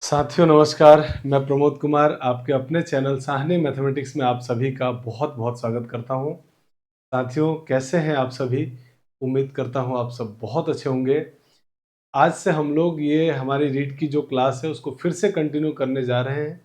साथियों नमस्कार। मैं प्रमोद कुमार आपके अपने चैनल साहनी मैथमेटिक्स में आप सभी का बहुत बहुत स्वागत करता हूं। साथियों कैसे हैं आप सभी? उम्मीद करता हूं आप सब बहुत अच्छे होंगे। आज से हम लोग ये हमारी रीड की जो क्लास है उसको फिर से कंटिन्यू करने जा रहे हैं।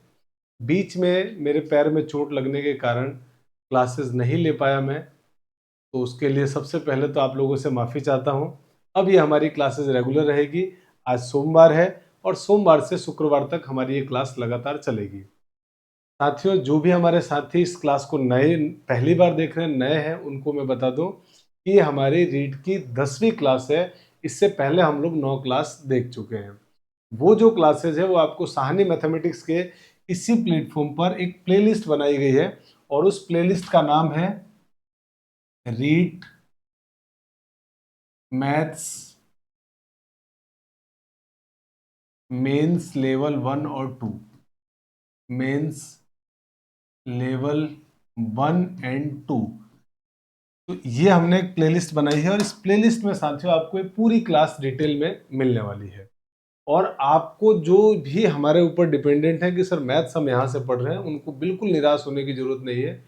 बीच में मेरे पैर में चोट लगने के कारण क्लासेस नहीं ले पाया मैं, तो उसके लिए सबसे पहले तो आप लोगों से माफ़ी चाहता हूं। अब ये हमारी क्लासेस रेगुलर रहेगी। आज सोमवार है और सोमवार से शुक्रवार तक हमारी ये क्लास लगातार चलेगी। साथियों जो भी हमारे साथी इस क्लास को पहली बार देख रहे हैं, नए हैं, उनको मैं बता दूं कि ये हमारी रीड की 10वीं क्लास है। इससे पहले हम लोग 9 क्लास देख चुके हैं। वो जो क्लासेज है वो आपको साहनी मैथमेटिक्स के इसी प्लेटफॉर्म पर एक प्लेलिस्ट बनाई गई है और उस प्लेलिस्ट का नाम है रीड मैथ्स मेंस लेवल 1 और 2। Mains level 1 and 2। तो ये हमने एक प्लेलिस्ट बनाई है और इस प्लेलिस्ट में साथियों आपको एक पूरी क्लास डिटेल में मिलने वाली है। और आपको जो भी हमारे ऊपर डिपेंडेंट है कि सर मैथ्स हम यहाँ से पढ़ रहे हैं, उनको बिल्कुल निराश होने की जरूरत नहीं है।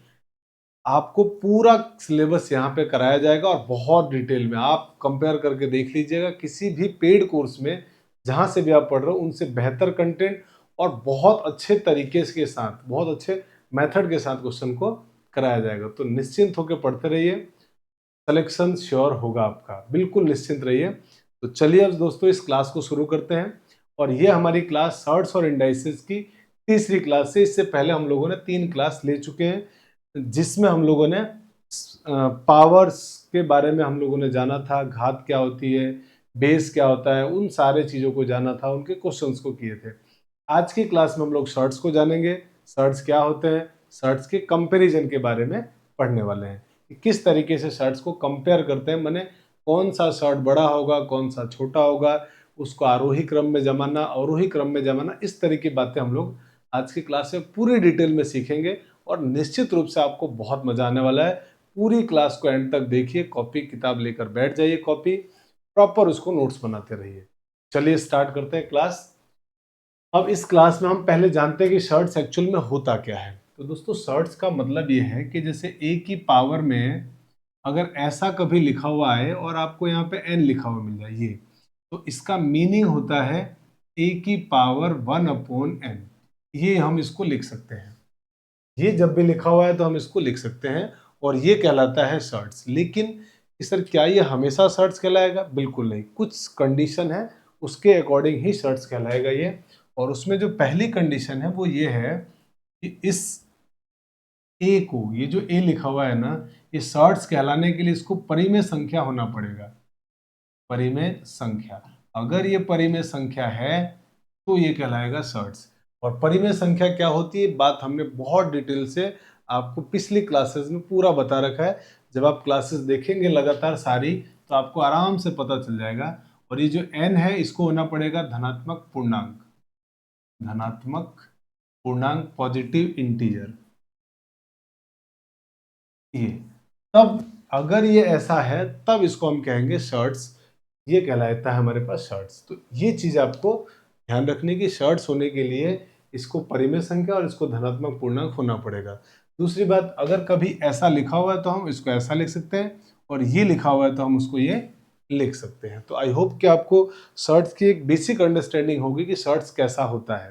आपको पूरा सिलेबस यहाँ पे कराया जाएगा और बहुत डिटेल में आप कंपेयर करके देख लीजिएगा। किसी भी पेड कोर्स में जहाँ से भी आप पढ़ रहे हो उनसे बेहतर कंटेंट और बहुत अच्छे तरीके के साथ, बहुत अच्छे मेथड के साथ क्वेश्चन को कराया जाएगा। तो निश्चिंत होकर पढ़ते रहिए, सिलेक्शन श्योर होगा आपका, बिल्कुल निश्चिंत रहिए। तो चलिए अब दोस्तों इस क्लास को शुरू करते हैं। और ये हमारी क्लास सर्ट्स और इंडाइसेस की तीसरी क्लास है। इससे पहले हम लोगों ने 3 क्लास ले चुके हैं जिसमें हम लोगों ने पावर्स के बारे में हम लोगों ने जाना था, घात क्या होती है, बेस क्या होता है, उन सारे चीज़ों को जाना था, उनके क्वेश्चंस को किए थे। आज की क्लास में हम लोग शर्ट्स को जानेंगे, शर्ट्स क्या होते हैं, शर्ट्स के कंपैरिजन के बारे में पढ़ने वाले हैं कि किस तरीके से शर्ट्स को कंपेयर करते हैं, माने कौन सा शर्ट बड़ा होगा, कौन सा छोटा होगा, उसको आरोही क्रम में जमाना, अवरोही क्रम में जमाना, इस तरह की बातें हम लोग आज की क्लास में पूरी डिटेल में सीखेंगे और निश्चित रूप से आपको बहुत मजा आने वाला है। पूरी क्लास को एंड तक देखिए, कॉपी किताब लेकर बैठ जाइए, कॉपी प्रॉपर उसको नोट्स बनाते रहिए। चलिए स्टार्ट करते हैं क्लास। अब इस क्लास में हम पहले जानते हैं कि शर्ट्स एक्चुअल में होता क्या है। तो दोस्तों शर्ट्स का मतलब ये है कि जैसे a की पावर में अगर ऐसा कभी लिखा हुआ है और आपको यहाँ पे n लिखा हुआ मिल जाए ये, तो इसका मीनिंग होता है a की पावर 1/n। ये हम इसको लिख सकते हैं। ये जब भी लिखा हुआ है तो हम इसको लिख सकते हैं और ये कहलाता है शर्ट्स। लेकिन कि सर क्या ये हमेशा शर्ट्स कहलाएगा? बिल्कुल नहीं, कुछ कंडीशन है उसके अकॉर्डिंग ही शर्ट्स कहलाएगा ये। और उसमें जो पहली कंडीशन है वो ये है कि इस ए को, ये जो ए लिखा हुआ है ना, ये शर्ट्स कहलाने के लिए इसको परिमेय संख्या होना पड़ेगा। परिमेय संख्या, अगर ये परिमेय संख्या है तो ये कहलाएगा शर्ट्स। और परिमेय संख्या क्या होती है, बात हमने बहुत डिटेल से आपको पिछली क्लासेस में पूरा बता रखा है। जब आप क्लासेस देखेंगे लगातार सारी तो आपको आराम से पता चल जाएगा। और ये जो n है इसको होना पड़ेगा धनात्मक पूर्णांक, धनात्मक पूर्णांक, पॉजिटिव इंटीजर। ये तब अगर ये ऐसा है तब इसको हम कहेंगे शर्ट्स। ये कहलाता है हमारे पास शर्ट्स। तो ये चीज आपको ध्यान रखने की, शर्ट्स होने के लिए इसको परिमेय संख्या और इसको धनात्मक पूर्णांक होना पड़ेगा। दूसरी बात, अगर कभी ऐसा लिखा हुआ है तो हम इसको ऐसा लिख सकते हैं और ये लिखा हुआ है तो हम उसको ये लिख सकते हैं। तो आई होप कि आपको शर्ट्स की एक बेसिक अंडरस्टैंडिंग होगी कि शर्ट्स कैसा होता है।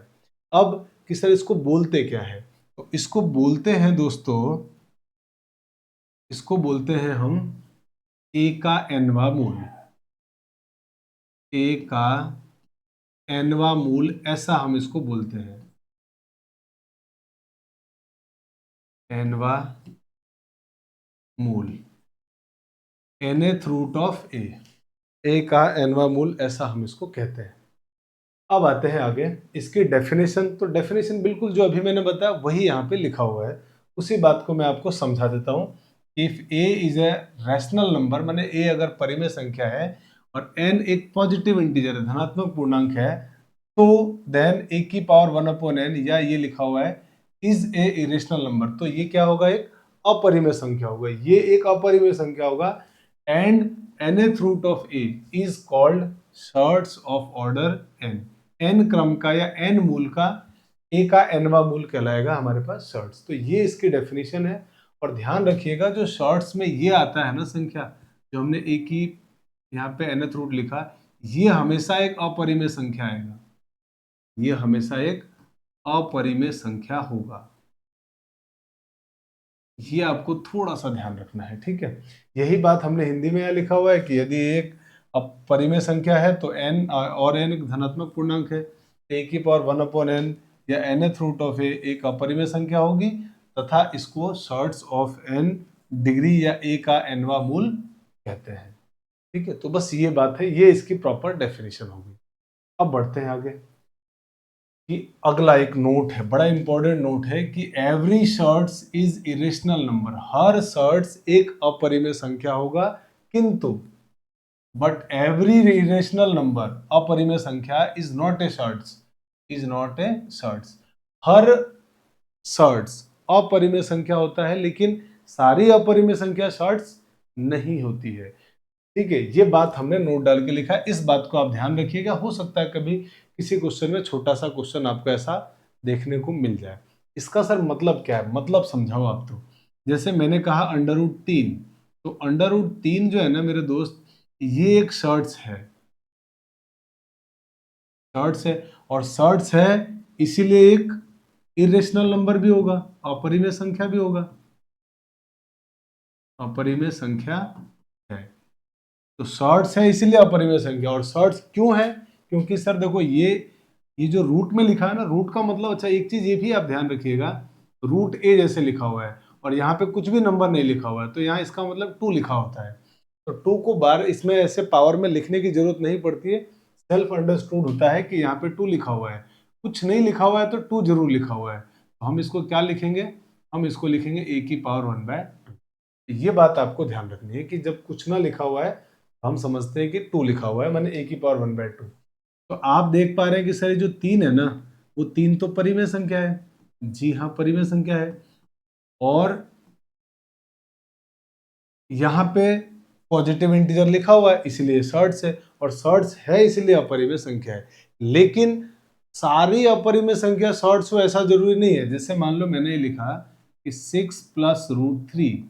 अब कि सर इसको बोलते क्या है, तो इसको बोलते हैं दोस्तों, इसको बोलते हैं हम ए का एनवा मूल। ए का एनवा मूल, ऐसा हम इसको बोलते हैं, एनवा मूल, nth रूट ऑफ ए का एनवा मूल, ऐसा हम इसको कहते हैं। अब आते हैं आगे इसकी डेफिनेशन। तो डेफिनेशन बिल्कुल जो अभी मैंने बताया वही यहाँ पे लिखा हुआ है, उसी बात को मैं आपको समझा देता हूँ। If A is a rational number, माने ए अगर परिमेय संख्या है और एन एक पॉजिटिव इंटीजर है, धनात्मक पूर्णांक है, तो देन ए की पावर 1/n, या ये लिखा हुआ है इज ए इरेशनल नंबर, तो ये क्या होगा, एक अपरिमेय संख्या होगा। ये एक अपरिमेय संख्या होगा and nth root of a is called surds of order n। n क्रम का या n मूल का a का nवा मूल कहलाएगा हमारे पास शॉर्ट्स। तो ये इसकी डेफिनेशन है। और ध्यान रखिएगा जो शॉर्ट्स में ये आता है ना संख्या, जो हमने a की यहाँ पे nth रूट लिखा, ये हमेशा एक अपरिमेय संख्या आएगा, ये हमेशा एक अपरिमेय संख्या होगा। ये आपको थोड़ा सा ध्यान रखना है, ठीक है। यही बात हमने हिंदी में यहाँ लिखा हुआ है कि यदि एक अपरिमेय संख्या है तो n और n एक धनात्मक पूर्णांक है, a की पावर 1/n या nth रूट ऑफ a एक अपरिमेय संख्या होगी, तथा इसको शॉर्ट्स ऑफ n डिग्री या a का nवा मूल कहते हैं, ठीक है। तो बस ये बात है, ये इसकी प्रॉपर डेफिनेशन होगी। अब बढ़ते हैं आगे कि अगला एक नोट है, बड़ा इंपॉर्टेंट नोट है कि every surds is irrational number. हर शॉर्ट्स एक अपरिमेय संख्या होगा, किंतु बट एवरी इरेशनल नंबर, अपरिमेय संख्या, is not a surds, is not a surds. हर शॉर्ट्स अपरिमेय संख्या होता है, लेकिन सारी अपरिमेय संख्या शॉर्ट्स नहीं होती है, ठीक है। ये बात हमने नोट डाल के लिखा है, इस बात को आप ध्यान रखिएगा। हो सकता है कभी किसी क्वेश्चन में छोटा सा क्वेश्चन आपको ऐसा देखने को मिल जाए। इसका सर मतलब क्या है, मतलब समझाओ आप। तो जैसे मैंने कहा √3, तो √3 जो है ना मेरे दोस्त, ये एक शॉर्ट्स है, शॉर्ट्स है, और शॉर्ट्स है इसीलिए एक इरेशनल नंबर भी होगा, अपरिमेय संख्या भी होगा, अपरिमेय संख्या है। तो शॉर्ट्स है इसीलिए अपरिमेय संख्या। और शॉर्ट्स क्यों है, क्योंकि सर देखो ये जो रूट में लिखा है ना, रूट का मतलब, अच्छा एक चीज ये भी आप ध्यान रखिएगा, रूट a जैसे लिखा हुआ है और यहाँ पे कुछ भी नंबर नहीं लिखा हुआ है, तो यहाँ इसका मतलब 2 लिखा होता है। तो 2 को बार इसमें ऐसे पावर में लिखने की जरूरत नहीं पड़ती है, सेल्फ अंडरस्टूड होता है कि यहाँ पे 2 लिखा हुआ है। कुछ नहीं लिखा हुआ है तो 2 जरूर लिखा हुआ है, तो हम इसको क्या लिखेंगे, हम इसको लिखेंगे a की पावर 1/2। ये बात आपको ध्यान रखनी है कि जब कुछ ना लिखा हुआ है हम समझते हैं कि 2 लिखा हुआ है, माने a की पावर 1/2। तो आप देख पा रहे हैं कि सर ये जो 3 है ना, वो 3 तो परिमेय संख्या है, जी हाँ परिमेय संख्या है, और यहाँ पे पॉजिटिव इंटीजर लिखा हुआ है इसलिए शॉर्ट्स है, और शॉर्ट्स है इसलिए अपरिमेय संख्या है। लेकिन सारी अपरिमेय संख्या शॉर्ट्स हो ऐसा जरूरी नहीं है। जैसे मान लो मैंने ये लिखा कि 6 + √3,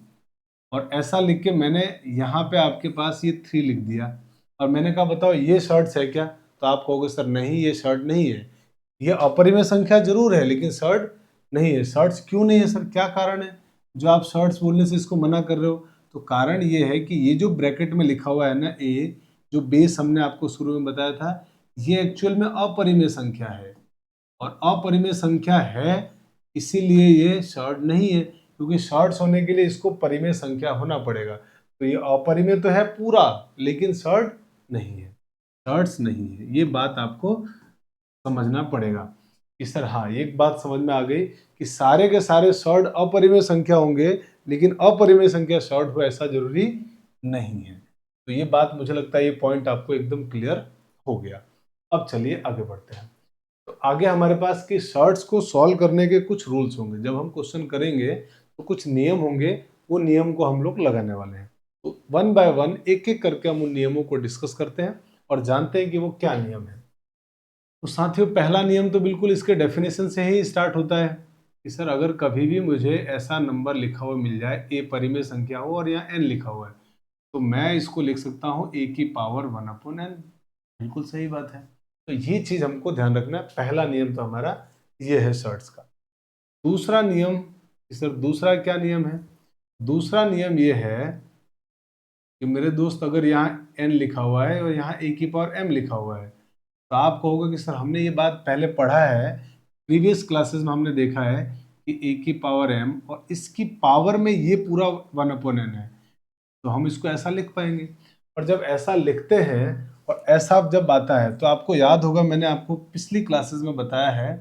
और ऐसा लिख के मैंने यहाँ पे आपके पास ये 3 लिख दिया, और मैंने कहा बताओ ये शॉर्ट्स है क्या, तो आप कहोगे सर नहीं ये शॉर्ट नहीं है, ये अपरिमेय संख्या जरूर है लेकिन शॉर्ट नहीं है। शॉर्ट्स क्यों नहीं है सर, क्या कारण है जो आप शॉर्ट्स बोलने से इसको मना कर रहे हो? तो कारण ये है कि ये जो ब्रैकेट में लिखा हुआ है ना a, जो बेस हमने आपको शुरू में बताया था, ये एक्चुअल में अपरिमेय संख्या है, और अपरिमेय संख्या है इसीलिए ये शॉर्ट नहीं है, क्योंकि शॉर्ट्स होने के लिए इसको परिमेय संख्या होना पड़ेगा। तो ये अपरिमेय तो है पूरा, लेकिन शॉर्ट नहीं है, शॉर्ट्स नहीं है। ये बात आपको समझना पड़ेगा कि सर हाँ एक बात समझ में आ गई कि सारे के सारे शॉर्ट अपरिमेय संख्या होंगे, लेकिन अपरिमेय संख्या शॉर्ट हो ऐसा जरूरी नहीं है। तो ये बात मुझे लगता है ये पॉइंट आपको एकदम क्लियर हो गया। अब चलिए आगे बढ़ते हैं। तो आगे हमारे पास कि शॉर्ट्स को सॉल्व करने के कुछ रूल्स होंगे। जब हम क्वेश्चन करेंगे तो कुछ नियम होंगे, वो नियम को हम लोग लगाने वाले हैं। तो 1 बाय 1 एक एक करके हम उन नियमों को डिस्कस करते हैं और जानते हैं कि वो क्या नियम है। तो साथियों पहला नियम तो बिल्कुल इसके डेफिनेशन से ही स्टार्ट होता है कि सर अगर कभी भी मुझे ऐसा नंबर लिखा हुआ मिल जाए, ए परिमेय संख्या हो और यहाँ n लिखा हुआ है, तो मैं इसको लिख सकता हूँ a की पावर 1/n। बिल्कुल सही बात है। तो ये चीज हमको ध्यान रखना है। पहला नियम तो हमारा ये है शॉर्ट्स का। दूसरा नियम, सर दूसरा क्या नियम है? दूसरा नियम ये है कि मेरे दोस्त अगर यहाँ n लिखा हुआ है और यहाँ a की पावर m लिखा हुआ है, तो आप कहोगे कि सर हमने ये बात पहले पढ़ा है, प्रीवियस क्लासेस में हमने देखा है कि a की पावर m और इसकी पावर में ये पूरा 1/n है, तो हम इसको ऐसा लिख पाएंगे। और जब ऐसा लिखते हैं और ऐसा जब आता है तो आपको याद होगा मैंने आपको पिछली क्लासेस में बताया है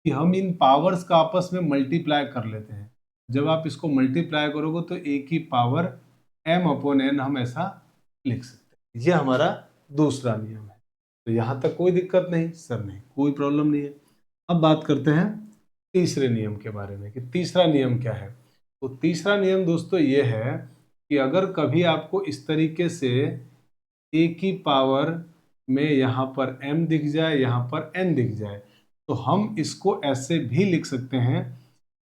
कि हम इन पावर्स का आपस में मल्टीप्लाई कर लेते हैं। जब आप इसको मल्टीप्लाई करोगे तो a की पावर m/n हम ऐसा लिख सकते हैं। ये हमारा दूसरा नियम है। तो यहाँ तक कोई दिक्कत नहीं सर, नहीं कोई प्रॉब्लम नहीं है। अब बात करते हैं तीसरे नियम के बारे में कि तीसरा नियम क्या है। तो तीसरा नियम दोस्तों ये है कि अगर कभी आपको इस तरीके से a की पावर में यहाँ पर m दिख जाए, यहाँ पर n दिख जाए, तो हम इसको ऐसे भी लिख सकते हैं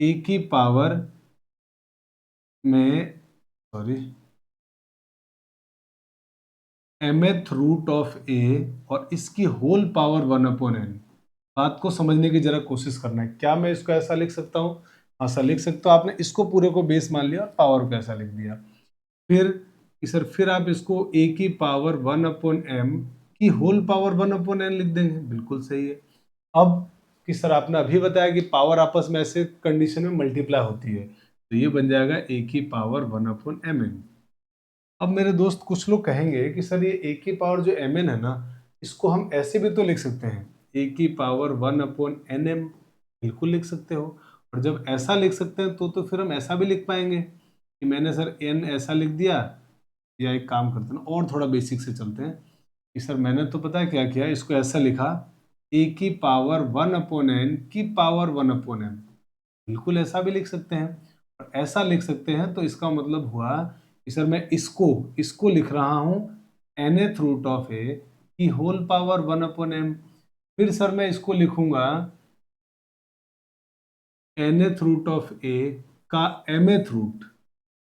a की पावर में mth रूट ऑफ a और इसकी होल पावर 1/n। बात को समझने की जरा कोशिश करना है। क्या मैं इसको ऐसा लिख सकता हूँ? ऐसा लिख सकता हूँ। आपने इसको पूरे को बेस मान लिया और पावर को ऐसा लिख दिया। फिर आप इसको a की पावर 1/m की होल पावर 1/n लिख देंगे। बिल्कुल सही है। अब कि सर आपने अभी बताया कि पावर आपस में ऐसे कंडीशन में मल्टीप्लाई होती है, तो ये बन जाएगा a की पावर 1/mn। अब मेरे दोस्त कुछ लोग कहेंगे कि सर ये a की पावर जो mn है ना, इसको हम ऐसे भी तो लिख सकते हैं, a की पावर 1/nm। बिल्कुल लिख सकते हो। और जब ऐसा लिख सकते हैं तो फिर हम ऐसा भी लिख पाएंगे कि मैंने सर n ऐसा लिख दिया, या एक काम करते हैं और थोड़ा बेसिक से चलते हैं कि सर मैंने तो पता है क्या किया, इसको ऐसा लिखा a की पावर 1/n की पावर 1/m। बिल्कुल ऐसा भी लिख सकते हैं। और ऐसा लिख सकते हैं तो इसका मतलब हुआ कि सर मैं इसको लिख रहा हूं nth रूट ऑफ a की होल पावर 1/m। फिर सर मैं इसको लिखूंगा nth रूट ऑफ a का mth रूट,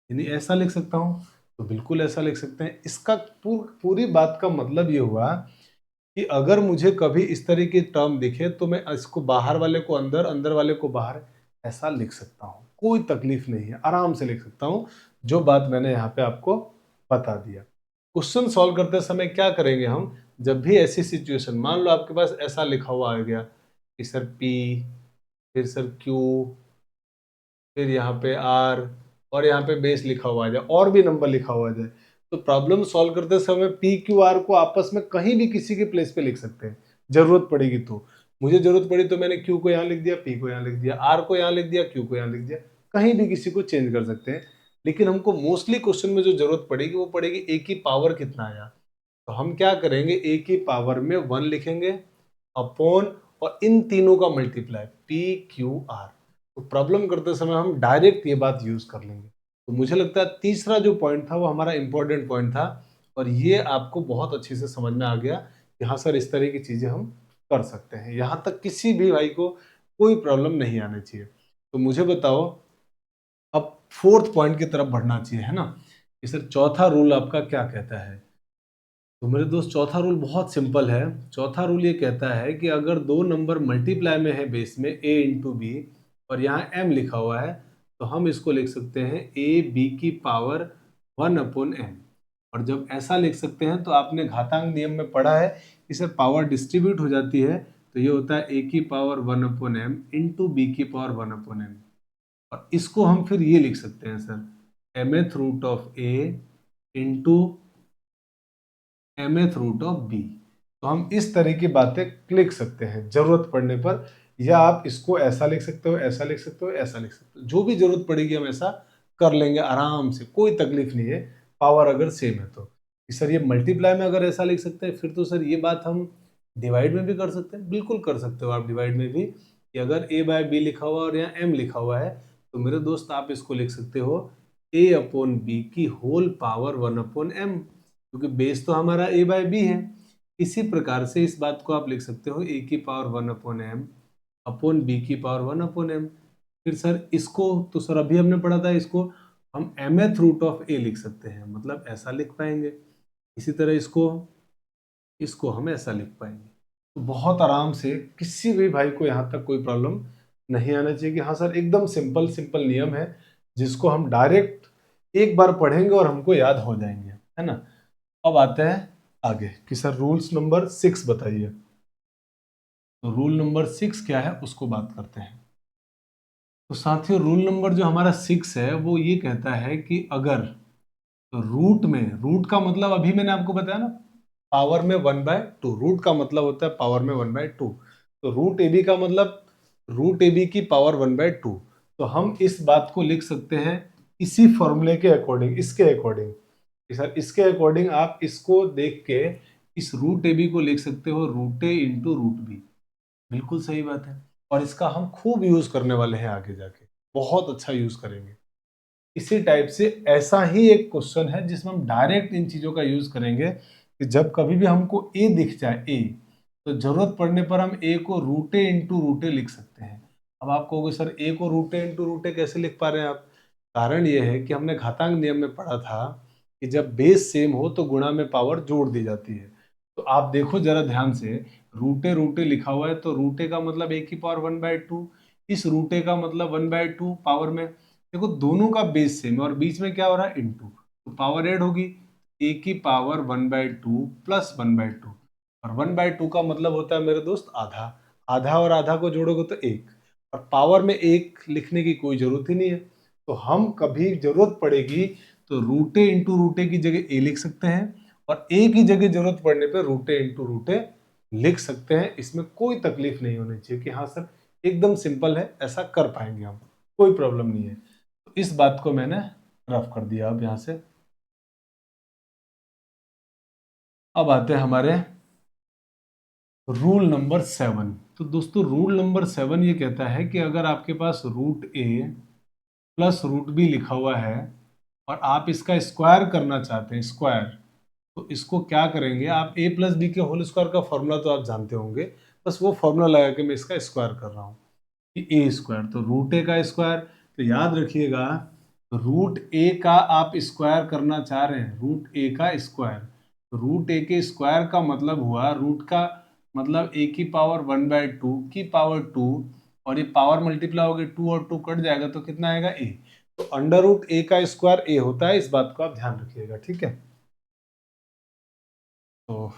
यानी ऐसा लिख सकता हूं। तो बिल्कुल ऐसा लिख सकते हैं। इसका पूरी बात का मतलब ये हुआ कि अगर मुझे कभी इस तरह की टर्म दिखे तो मैं इसको बाहर वाले को अंदर, अंदर वाले को बाहर, ऐसा लिख सकता हूँ। कोई तकलीफ नहीं है, आराम से लिख सकता हूँ। जो बात मैंने यहाँ पे आपको बता दिया। क्वेश्चन सॉल्व करते समय क्या करेंगे हम, जब भी ऐसी सिचुएशन, मान लो आपके पास ऐसा लिखा हुआ आ गया कि सर P, फिर सर Q, फिर यहाँ पे R, और यहाँ पे बेस लिखा हुआ आ जाए और भी नंबर लिखा हुआ आ जाए, तो प्रॉब्लम सॉल्व करते समय P Q R को आपस में कहीं भी किसी के प्लेस पे लिख सकते हैं, जरूरत पड़ेगी तो। मुझे जरूरत पड़ी तो मैंने Q को यहाँ लिख दिया, P को यहाँ लिख दिया, R को यहाँ लिख दिया, Q को यहाँ लिख दिया, कहीं भी किसी को चेंज कर सकते हैं। लेकिन हमको मोस्टली क्वेश्चन में जो जरूरत पड़ेगी वो पड़ेगी A की पावर कितना आया। तो हम क्या करेंगे, A की पावर में 1 लिखेंगे अपॉन और इन तीनों का मल्टीप्लाई P Q R। तो प्रॉब्लम करते समय हम डायरेक्ट ये बात यूज कर लेंगे। तो मुझे लगता है तीसरा जो पॉइंट था वो हमारा इंपॉर्टेंट पॉइंट था, और ये आपको बहुत अच्छे से समझ में आ गया कि हाँ सर इस तरह की चीजें हम कर सकते हैं। यहाँ तक किसी भी भाई को कोई प्रॉब्लम नहीं आनी चाहिए। तो मुझे बताओ, अब फोर्थ पॉइंट की तरफ बढ़ना चाहिए, है ना, कि सर चौथा रूल आपका क्या कहता है। तो मेरे दोस्त चौथा रूल बहुत सिंपल है। चौथा रूल ये कहता है कि अगर दो नंबर मल्टीप्लाई में है बेस में a इंटू बी, और यहाँ m लिखा हुआ है, तो हम इसको लिख सकते हैं a b की पावर 1/m। और जब ऐसा लिख सकते हैं तो आपने घातांक नियम में पढ़ा है कि सर पावर डिस्ट्रीब्यूट हो जाती है, तो ये होता है a की पावर 1/m इंटू बी की पावर 1/m। और इसको हम फिर ये लिख सकते हैं sir mth root of a into mth root of b। तो हम इस तरह की बातें लिख सकते हैं जरूरत पड़ने पर, या आप इसको ऐसा लिख सकते हो, ऐसा लिख सकते हो, ऐसा लिख सकते हो, जो भी जरूरत पड़ेगी हम ऐसा कर लेंगे आराम से, कोई तकलीफ नहीं है। पावर अगर सेम है तो कि सर ये मल्टीप्लाई में अगर ऐसा लिख सकते हैं, फिर तो सर ये बात हम डिवाइड में भी कर सकते हैं। बिल्कुल कर सकते हो आप डिवाइड में भी, कि अगर a बाय बी लिखा हुआ और यहाँ m लिखा हुआ है, तो मेरे दोस्त आप इसको लिख सकते हो a अपॉन बी की होल पावर 1/m, क्योंकि बेस तो हमारा a बाय बी है। इसी प्रकार से इस बात को आप लिख सकते हो a की पावर 1/m अपॉन b की पावर 1/m। फिर सर इसको तो सर अभी हमने पढ़ा था, इसको हम mth रूट ऑफ a लिख सकते हैं, मतलब ऐसा लिख पाएंगे। इसी तरह इसको इसको हम ऐसा लिख पाएंगे। तो बहुत आराम से किसी भी भाई को यहाँ तक कोई प्रॉब्लम नहीं आना चाहिए कि हाँ सर एकदम सिंपल सिंपल नियम है, जिसको हम डायरेक्ट एक बार पढ़ेंगे और हमको याद हो जाएंगे, है ना। अब आते हैं आगे कि सर रूल्स नंबर 6 बताइए। तो रूल नंबर 6 क्या है उसको बात करते हैं। तो साथियों रूल नंबर जो हमारा 6 है वो ये कहता है कि अगर रूट में, रूट का मतलब अभी मैंने आपको बताया ना, पावर में 1/2, रूट का मतलब होता है पावर में 1/2। तो रूट ए बी का मतलब रूट ए बी की पावर 1/2। तो हम इस बात को लिख सकते हैं इसी फॉर्मूले के अकॉर्डिंग, इसके अकॉर्डिंग सर, इसके अकॉर्डिंग आप इसको देख के इस रूट ए बी को लिख सकते हो रूट ए इंटू रूट बी। बिल्कुल सही बात है। और इसका हम खूब यूज करने वाले हैं आगे जाके, बहुत अच्छा यूज करेंगे। इसी टाइप से ऐसा ही एक क्वेश्चन है जिसमें हम डायरेक्ट इन चीजों का यूज करेंगे कि जब कभी भी हमको a दिख जाए a, तो जरूरत पड़ने पर हम a को रूट ए इंटू रूट ए लिख सकते हैं। अब आप कहोगे सर a को रूट ए इंटू रूट ए कैसे लिख पा रहे हैं आप? कारण यह है कि हमने घातांक नियम में पढ़ा था कि जब बेस सेम हो तो गुणा में पावर जोड़ दी जाती है। तो आप देखो जरा ध्यान से, रूटे लिखा हुआ है तो रूटे का मतलब ए की पावर 1/2, इस रूटे का मतलब 1/2 पावर में। देखो दोनों का बेस सेम है और बीच में क्या हो रहा है, इंटू, तो पावर ऐड होगी, ए की पावर 1/2 प्लस 1/2, और 1/2 का मतलब होता है मेरे दोस्त आधा। आधा और आधा को जोड़ोगे तो एक, और पावर में एक लिखने की कोई जरूरत ही नहीं है। तो हम कभी जरूरत पड़ेगी तो रूटे इंटू रूटे की जगह ए लिख सकते हैं, और ए की जगह जरूरत पड़ने पे रूटे इंटू रूटे लिख सकते हैं। इसमें कोई तकलीफ नहीं होनी चाहिए कि हाँ सर एकदम सिंपल है, ऐसा कर पाएंगे हम, कोई प्रॉब्लम नहीं है। तो इस बात को मैंने रफ कर दिया। अब यहां से अब आते हैं हमारे रूल नंबर 7। तो दोस्तों रूल नंबर 7 ये कहता है कि अगर आपके पास root A plus root B लिखा हुआ है और आप इसका स्क्वायर करना चाहते हैं, स्क्वायर, तो इसको क्या करेंगे आप, ए प्लस बी के होल स्क्वायर का फॉर्मूला तो आप जानते होंगे, बस वो फॉर्मूला लगा के मैं इसका स्क्वायर कर रहा हूँ कि ए स्क्वायर, तो रूट ए का स्क्वायर। तो याद रखिएगा, रूट ए का आप स्क्वायर करना चाह रहे हैं, रूट ए का स्क्वायर, तो रूट ए के स्क्वायर का मतलब हुआ, रूट का मतलब ए की पावर 1/2 की पावर 2, और ये पावर मल्टीप्लाई हो गई, 2 और 2 कट जाएगा तो कितना आएगा, ए। तो अंडर रूट ए का स्क्वायर ए होता है, इस बात को आप ध्यान रखिएगा, ठीक है। तो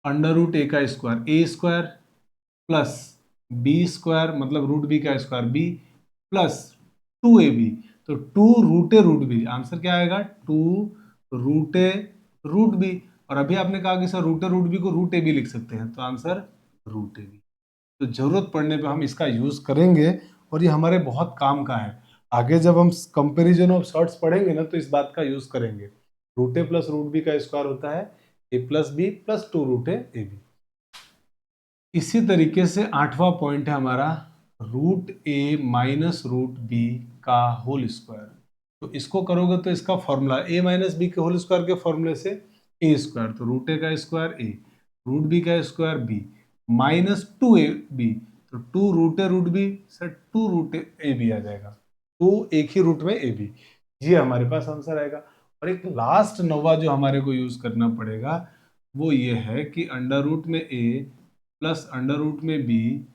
अंडर रूट ए का स्क्वायर ए स्क्वायर प्लस बी स्क्वायर मतलब रूट बी का स्क्वायर बी प्लस 2ab, तो 2 रूटे रूट बी, आंसर क्या आएगा, 2 रूटे रूट बी। और अभी आपने कहा कि सर रूटे रूट बी को रूट ए बी लिख सकते हैं, तो आंसर रूट ए बी। तो जरूरत पड़ने पे हम इसका यूज करेंगे और ये हमारे बहुत काम का है। आगे जब हम कंपैरिजन ऑफ शॉर्ट्स पढ़ेंगे ना तो इस बात का यूज करेंगे। Root A plus root B का स्क्वायर होता है A plus B plus 2 root A B. इसी तरीके से 8वां पॉइंट है हमारा, root A minus root B का होल स्क्वायर। तो इसको करोगे तो इसका फॉर्मूला ए माइनस बी के होल स्क्वायर के फॉर्मूले से ए स्क्वायर, तो रूट ए का स्क्वायर ए, रूट बी का स्क्वायर बी, माइनस 2ab, तो 2 root A root B sir 2 root A B आ जाएगा, 2 एक ही रूट में ए बी, ये हमारे पास आंसर आएगा। और एक लास्ट 9वां जो हमारे को यूज करना पड़ेगा वो ये है कि अंडर रूट में ए प्लस अंडर रूट में बी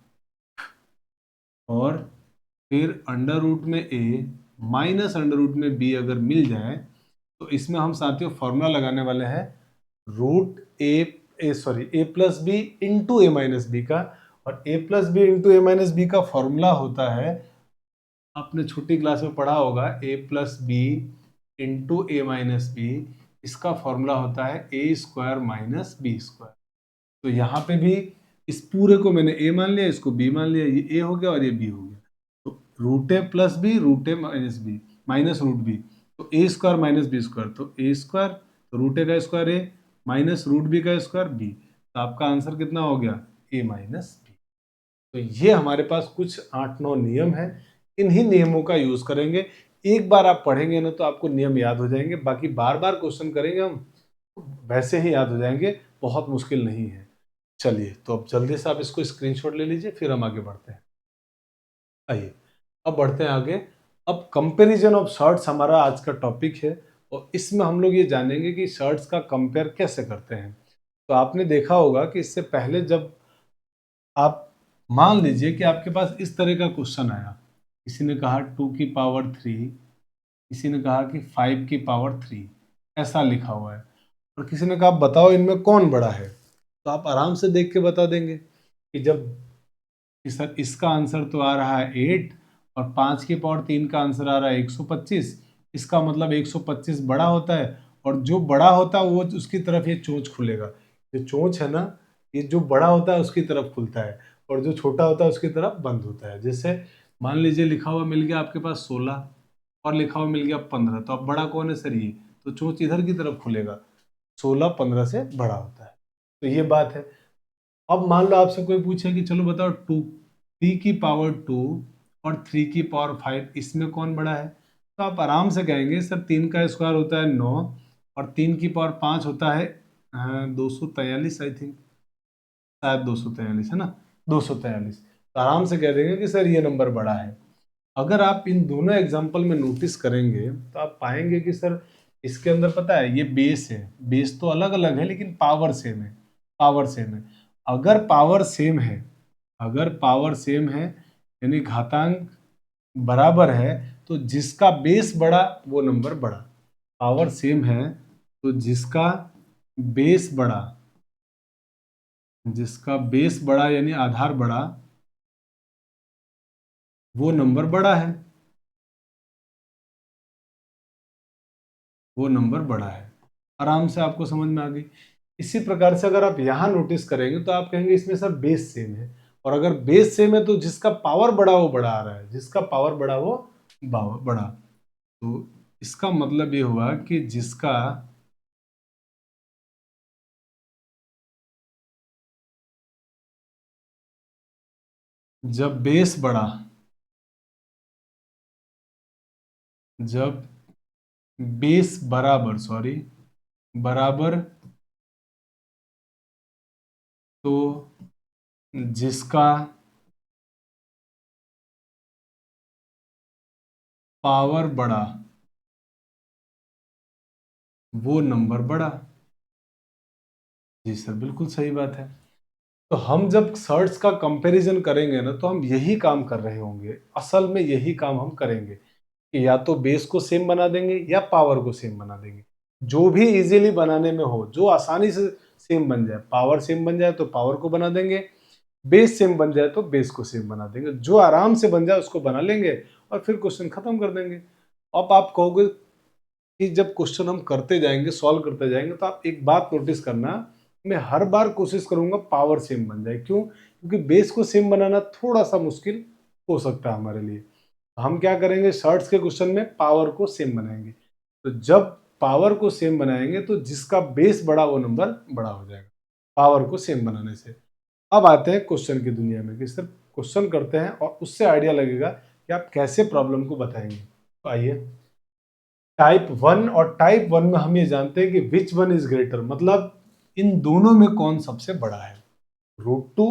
और फिर अंडर रूट में ए माइनस अंडर रूट में बी अगर मिल जाए तो इसमें हम साथियों फॉर्मूला लगाने वाले हैं root A plus B into A minus B का। और ए प्लस बी इंटू ए माइनस बी का फॉर्मूला होता है, आपने छोटी क्लास में पढ़ा होगा, ए प्लस बी इंटू ए माइनस बी, इसका फॉर्मूला होता है ए स्क्वायर माइनस बी स्क्वायर। तो यहाँ पे भी इस पूरे को मैंने ए मान लिया, इसको बी मान लिया, ये ए हो गया और ये बी हो गया। तो root A plus B root A minus B minus root B, तो A square minus B square, तो ए स्क्वायर, तो रूट ए का square A minus root B का स्क्वायर बी, तो आपका आंसर कितना हो गया, ए माइनस बी। तो ये हमारे पास कुछ 8-9 नियम है, इन्हीं नियमों का यूज करेंगे। एक बार आप पढ़ेंगे ना तो आपको नियम याद हो जाएंगे, बाकी बार बार क्वेश्चन करेंगे हम वैसे ही याद हो जाएंगे, बहुत मुश्किल नहीं है। चलिए तो अब जल्दी से आप इसको स्क्रीनशॉट ले लीजिए, फिर हम आगे बढ़ते हैं। आइए अब बढ़ते हैं आगे। अब कंपैरिजन ऑफ शर्ट्स हमारा आज का टॉपिक है, और इसमें हम लोग ये जानेंगे कि शर्ट्स का कंपेयर कैसे करते हैं। तो आपने देखा होगा कि इससे पहले जब आप मान लीजिए कि आपके पास इस तरह का क्वेश्चन आया, किसी ने कहा 2 की पावर 3, किसी ने कहा कि 5 की पावर 3, ऐसा लिखा हुआ है, और किसी ने कहा बताओ इनमें कौन बड़ा है, तो आप आराम से देख के बता देंगे कि जब कि सर इसका आंसर तो आ रहा है 8 और 5 की पावर 3 का आंसर आ रहा है 125, इसका मतलब 125 बड़ा होता है, और जो बड़ा होता है वो उसकी तरफ ये चोंच खुलेगा। जो चोंच है ना, ये जो बड़ा होता है उसकी तरफ खुलता है, और जो छोटा होता है उसकी तरफ बंद होता है। जैसे मान लीजिए लिखा हुआ मिल गया आपके पास 16 और लिखा हुआ मिल गया 15, तो अब बड़ा कौन है सर, ये, तो चोंच इधर की तरफ खुलेगा, 16 15 से बड़ा होता है। तो ये बात है। अब मान लो आपसे कोई पूछे कि चलो बताओ 3 की पावर 2 और 3 की पावर 5 इसमें कौन बड़ा है, तो आप आराम से कहेंगे सर 3 का स्क्वायर होता है 9, और 3 की पावर 5 होता है 243, आई थिंक, शायद 243 है ना, 243। तो आराम से कह देंगे कि सर ये नंबर बड़ा है। अगर आप इन दोनों एग्जाम्पल में नोटिस करेंगे तो आप पाएंगे कि सर इसके अंदर पता है ये बेस है, बेस तो अलग अलग है लेकिन पावर सेम है, पावर सेम है। अगर पावर सेम है, अगर पावर सेम है यानी घातांक बराबर है, तो जिसका बेस बड़ा वो नंबर बड़ा। पावर सेम है तो जिसका बेस बड़ा, जिसका बेस बड़ा यानी आधार बड़ा, वो नंबर बड़ा है, वो नंबर बड़ा है। आराम से आपको समझ में आ गई। इसी प्रकार से अगर आप यहां नोटिस करेंगे तो आप कहेंगे इसमें सर बेस सेम है, और अगर बेस सेम है तो जिसका पावर बड़ा वो बड़ा आ रहा है, जिसका पावर बड़ा वो बड़ा। तो इसका मतलब ये हुआ कि जिसका जब बेस बड़ा, जब बेस बराबर, सॉरी, बराबर, तो जिसका पावर बड़ा वो नंबर बड़ा। जी सर, बिल्कुल सही बात है। तो हम जब सर्ट्स का कंपैरिजन करेंगे ना तो हम यही काम कर रहे होंगे, असल में यही काम हम करेंगे कि या तो बेस को सेम बना देंगे या पावर को सेम बना देंगे। जो भी इजीली बनाने में हो, जो आसानी से सेम बन जाए, पावर सेम बन जाए तो पावर को बना देंगे, बेस सेम बन जाए तो बेस को सेम बना देंगे, जो आराम से बन जाए उसको बना लेंगे और फिर क्वेश्चन खत्म कर देंगे। अब आप कहोगे कि जब क्वेश्चन हम करते जाएंगे, सॉल्व करते जाएंगे, तो आप एक बात नोटिस करना, मैं हर बार कोशिश करूंगा पावर सेम बन जाए। क्यों? क्योंकि बेस को सेम बनाना थोड़ा सा मुश्किल हो सकता है हमारे लिए। हम क्या करेंगे, शॉर्ट्स के क्वेश्चन में पावर को सेम बनाएंगे। तो जब पावर को सेम बनाएंगे तो जिसका बेस बड़ा वो नंबर बड़ा हो जाएगा, पावर को सेम बनाने से। अब आते हैं क्वेश्चन की दुनिया में कि सिर्फ क्वेश्चन करते हैं और उससे आइडिया लगेगा कि आप कैसे प्रॉब्लम को बताएंगे। तो आइए, टाइप 1 और टाइप 1 में हम ये जानते हैं कि विच वन इज ग्रेटर, मतलब इन दोनों में कौन सबसे बड़ा है, √2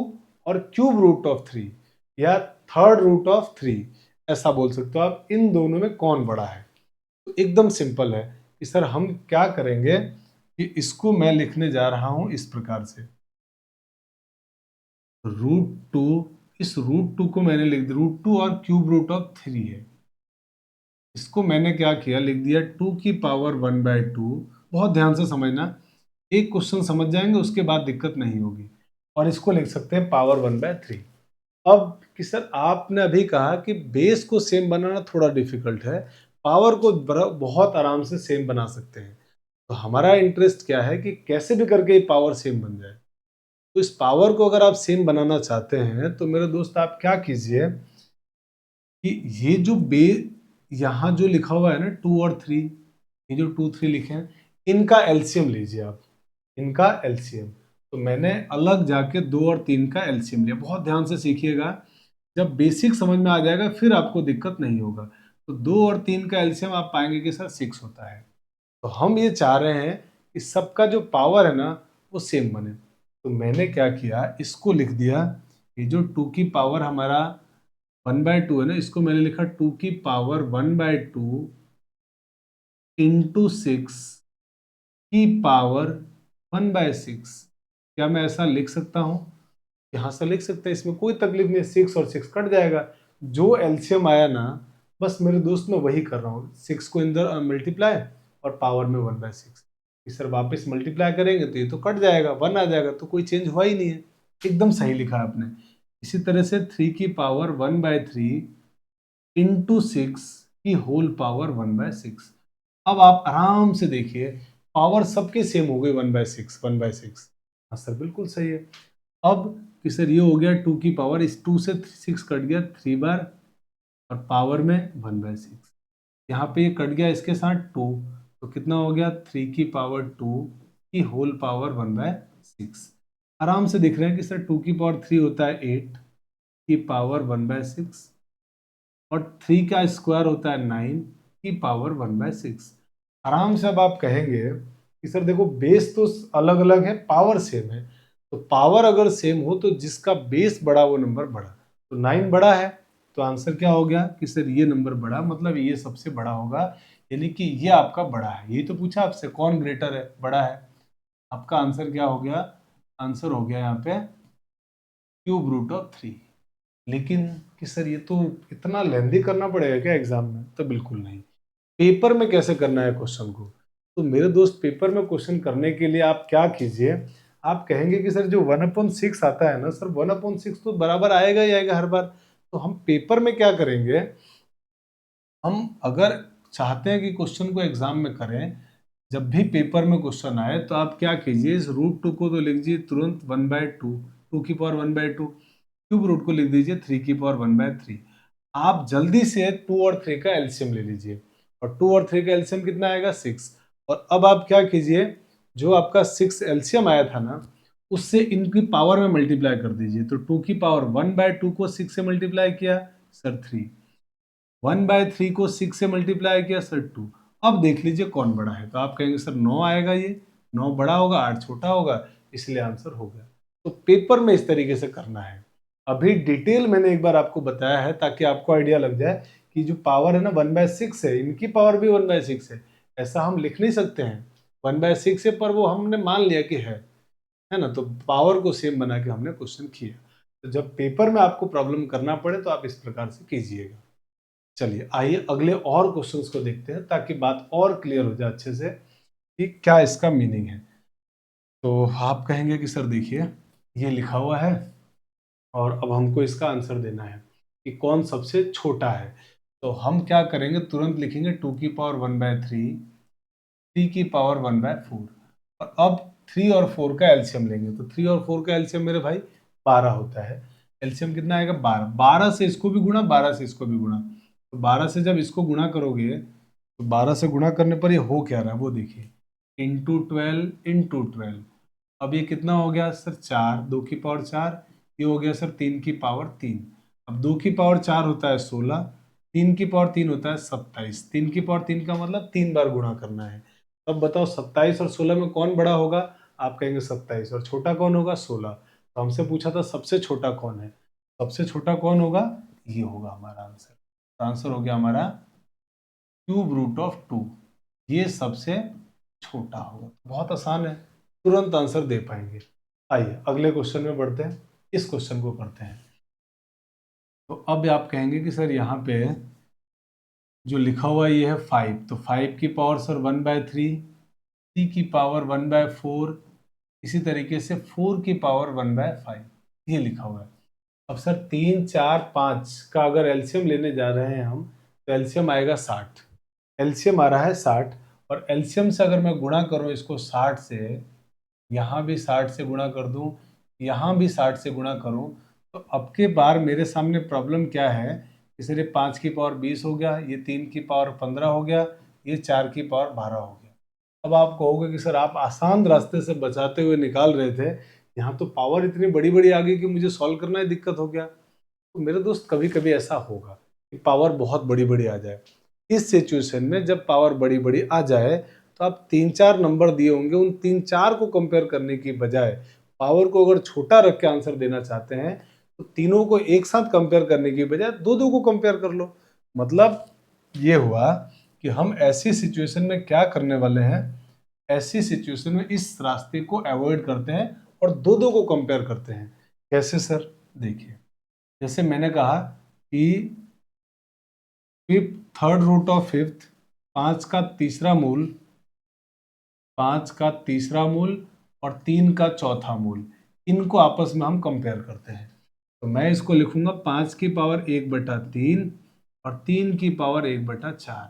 और क्यूब रूट ऑफ 3 या थर्ड रूट ऑफ 3, ऐसा बोल सकते हो आप। इन दोनों में कौन बड़ा है? तो एकदम सिंपल है कि सर हम क्या करेंगे कि इसको मैं लिखने जा रहा हूं इस प्रकार से, √2, इस √2 को मैंने लिख दिया, √2 और क्यूब रूट ऑफ 3 है, इसको मैंने क्या किया, लिख दिया 2 की पावर 1/2। बहुत ध्यान से समझना, एक क्वेश्चन समझ जाएंगे उसके बाद दिक्कत नहीं होगी। और इसको लिख सकते हैं पावर 1/3। अब कि सर आपने अभी कहा कि बेस को सेम बनाना थोड़ा डिफिकल्ट है, पावर को बहुत आराम से सेम बना सकते हैं। तो हमारा इंटरेस्ट क्या है कि कैसे भी करके ये पावर सेम बन जाए। तो इस पावर को अगर आप सेम बनाना चाहते हैं तो मेरे दोस्त आप क्या कीजिए कि ये जो यहाँ जो लिखा हुआ है ना 2 और 3, ये जो 2 3 लिखे हैं, इनका एलसीएम लीजिए आप, इनका एलसीएम। तो मैंने अलग जाके 2 और 3 का एलसीएम लिया। बहुत ध्यान से सीखिएगा, जब बेसिक समझ में आ जाएगा फिर आपको दिक्कत नहीं होगा। तो 2 और 3 का एलसीएम आप पाएंगे कि सर 6 होता है। तो हम ये चाह रहे हैं कि सबका जो पावर है ना वो सेम बने। तो मैंने क्या किया, इसको लिख दिया, ये जो 2 की पावर हमारा 1/2 है ना, इसको मैंने लिखा 2 की पावर 1/2 इंटू 6 की पावर 1/6। क्या मैं ऐसा लिख सकता हूं? यहाँ से लिख सकते हैं, इसमें कोई तकलीफ नहीं, 6 और 6 कट जाएगा। जो एलसीएम आया ना, बस मेरे दोस्त मैं वही कर रहा हूँ, 6 को इधर मल्टीप्लाई और पावर में 1/6। सर वापस मल्टीप्लाई करेंगे तो ये तो कट जाएगा, 1 आ जाएगा, तो कोई चेंज हुआ ही नहीं है। एकदम सही लिखा आपने। इसी तरह से 3 की पावर 1/3 इंटू 6 की होल पावर 1/6। अब आप आराम से देखिए, पावर सबके सेम हो गई, 1/6 1/6। हाँ सर बिल्कुल सही है। अब कि सर ये हो गया 2 की पावर, इस 2 से 6 कट गया 3 बार और पावर में 1/6। यहाँ पे ये कट गया इसके साथ 2, तो कितना हो गया 3 की पावर 2 की होल पावर 1/6। आराम से दिख रहे हैं कि सर 2 की पावर 3 होता है 8 की पावर 1/6 और 3 का स्क्वायर होता है 9 की पावर 1/6। आराम से अब आप कहेंगे कि सर देखो बेस तो अलग अलग है, पावर सेम है, तो पावर अगर सेम हो तो जिसका बेस बड़ा वो नंबर बड़ा, तो 9 बड़ा है, तो आंसर क्या हो गया कि सर ये नंबर बड़ा, मतलब ये सबसे बड़ा होगा, यानी कि ये आपका बड़ा है। यही तो पूछा आपसे, कौन ग्रेटर है, बड़ा है। आपका आंसर क्या हो गया, आंसर हो गया यहाँ पे क्यूब रूट ऑफ 3। लेकिन कि सर ये तो इतना लेंदी करना पड़ेगा क्या एग्जाम में, तो बिल्कुल नहीं। पेपर में कैसे करना है क्वेश्चन को, तो मेरे दोस्त पेपर में क्वेश्चन करने के लिए आप क्या कीजिए, आप कहेंगे कि सर जो 1/6 आता है ना सर, 1/6 तो बराबर आएगा ही आएगा हर बार। तो हम पेपर में क्या करेंगे, हम अगर चाहते हैं कि क्वेश्चन को एग्जाम में करें, जब भी पेपर में क्वेश्चन आए तो आप क्या कीजिए, इस √2 को तो लिख दीजिए तुरंत 1/2, 2 की पावर 1/2, क्यूब रूट को लिख दीजिए 3 की पावर 1/3। आप जल्दी से 2 और 3 का एलसीएम ले लीजिए, और 2 और 3 का एलसीएम कितना आएगा, 6। और अब आप क्या कीजिए, जो आपका 6 एलसीएम आया था ना, उससे इनकी पावर में मल्टीप्लाई कर दीजिए। तो 2 की पावर 1/2 को 6 से मल्टीप्लाई किया सर 3, 1/3 को 6 से मल्टीप्लाई किया सर 2। अब देख लीजिए कौन बड़ा है, तो आप कहेंगे सर 9 आएगा, ये 9 बड़ा होगा, 8 छोटा होगा, इसलिए आंसर हो गया। तो पेपर में इस तरीके से करना है। अभी डिटेल मैंने एक बार आपको बताया है ताकि आपको आइडिया लग जाए कि जो पावर है ना 1/6 है, इनकी पावर भी 1/6 है। ऐसा हम लिख नहीं सकते हैं 1/6 है, पर वो हमने मान लिया कि है ना, तो पावर को सेम बना के हमने क्वेश्चन किया। तो जब पेपर में आपको प्रॉब्लम करना पड़े तो आप इस प्रकार से कीजिएगा। चलिए आइए अगले और क्वेश्चंस को देखते हैं ताकि बात और क्लियर हो जाए अच्छे से कि क्या इसका मीनिंग है। तो आप कहेंगे कि सर देखिए ये लिखा हुआ है और अब हमको इसका आंसर देना है कि कौन सबसे छोटा है। तो हम क्या करेंगे, तुरंत लिखेंगे 2 की पावर 1/3, 3 की पावर 1/4, और अब 3 और 4 का एलसीएम लेंगे। तो 3 और 4 का एलसीएम मेरे भाई 12 होता है। एलसीएम कितना आएगा, 12। 12 से इसको भी गुणा, 12 से इसको भी गुणा। तो 12 से जब इसको गुणा करोगे तो 12 से गुणा करने पर ये हो क्या रहा है वो देखिए, × 12 × 12। अब ये कितना हो गया सर, 4, 2 की पावर 4, ये हो गया सर 3 की पावर 3। अब 2 की पावर 4 होता है 16, 3 की पावर 3 होता है 27। 3 की पावर 3 का मतलब 3 बार गुणा करना है। अब बताओ 27 और 16 में कौन बड़ा होगा, आप कहेंगे 27, और छोटा कौन होगा 16। तो हमसे पूछा था सबसे छोटा कौन है, सबसे छोटा कौन होगा, ये होगा हमारा आंसर। तो आंसर हो गया हमारा ³ रूट ऑफ 2, ये सबसे छोटा होगा। बहुत आसान है, तुरंत आंसर दे पाएंगे। आइए अगले क्वेश्चन में बढ़ते हैं, इस क्वेश्चन को करते हैं। तो अब आप कहेंगे कि सर यहाँ पे जो लिखा हुआ ये है 5, तो 5 की पावर सर 1/3, 3 की पावर 1/4, इसी तरीके से 4 की पावर 1/5, ये लिखा हुआ है। अब सर 3, 4, 5 का अगर एलसीएम लेने जा रहे हैं हम, तो एलसीएम आएगा 60। एलसीएम आ रहा है 60, और एलसीएम से अगर मैं गुणा करूं इसको 60 से, यहाँ भी 60 से गुणा कर दूं, यहाँ भी 60 से गुणा करूं, तो अब के बार मेरे सामने प्रॉब्लम क्या है कि सर ये 5 की पावर 20 हो गया, ये 3 की पावर 15 हो गया, ये 4 की पावर 12 हो गया। अब आप कहोगे कि सर आप आसान रास्ते से बचाते हुए निकाल रहे थे, यहाँ तो पावर इतनी बड़ी बड़ी आ गई कि मुझे सॉल्व करना ही दिक्कत हो गया। तो मेरे दोस्त कभी कभी ऐसा होगा कि पावर बहुत बड़ी बड़ी आ जाए। इस सिचुएशन में जब पावर बड़ी बड़ी आ जाए तो आप 3-4 नंबर दिए होंगे, उन 3-4 को कंपेयर करने की बजाय पावर को अगर छोटा रख के आंसर देना चाहते हैं तो तीनों को एक साथ कंपेयर करने की बजाय दो दो को कंपेयर कर लो। मतलब ये हुआ कि हम ऐसी सिचुएशन में क्या करने वाले हैं, ऐसी सिचुएशन में इस रास्ते को अवॉइड करते हैं और दो दो को कंपेयर करते हैं। कैसे सर, देखिए जैसे मैंने कहा कि fifth, third root of fifth, 5 का तीसरा मूल, 5 का तीसरा मूल और 3 का चौथा मूल, इनको आपस में हम कंपेयर करते हैं। तो मैं इसको लिखूंगा 5 की पावर 1/3 और 3 की पावर 1/4।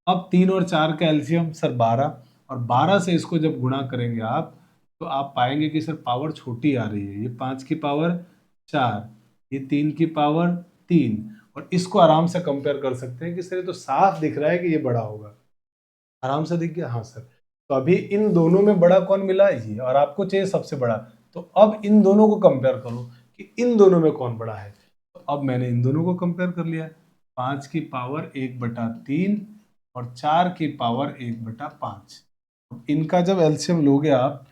अब 3 और 4 का एलसीएम सर 12, और 12 से इसको जब गुणा करेंगे आप तो आप पाएंगे कि सर पावर छोटी आ रही है। ये 5 की पावर 4, ये 3 की पावर 3, और इसको आराम से कंपेयर कर सकते हैं कि सर ये तो साफ दिख रहा है कि ये बड़ा होगा। आराम से दिख गया, हाँ सर। तो अभी इन दोनों में बड़ा कौन मिला, ये, और आपको चाहिए सबसे बड़ा। तो अब इन दोनों को कंपेयर करो कि इन दोनों में कौन बड़ा है। तो अब मैंने इन दोनों को कंपेयर कर लिया, 5 की पावर 1/3 और 4 की पावर 1/5। इनका जब एलसीएम लोगे आप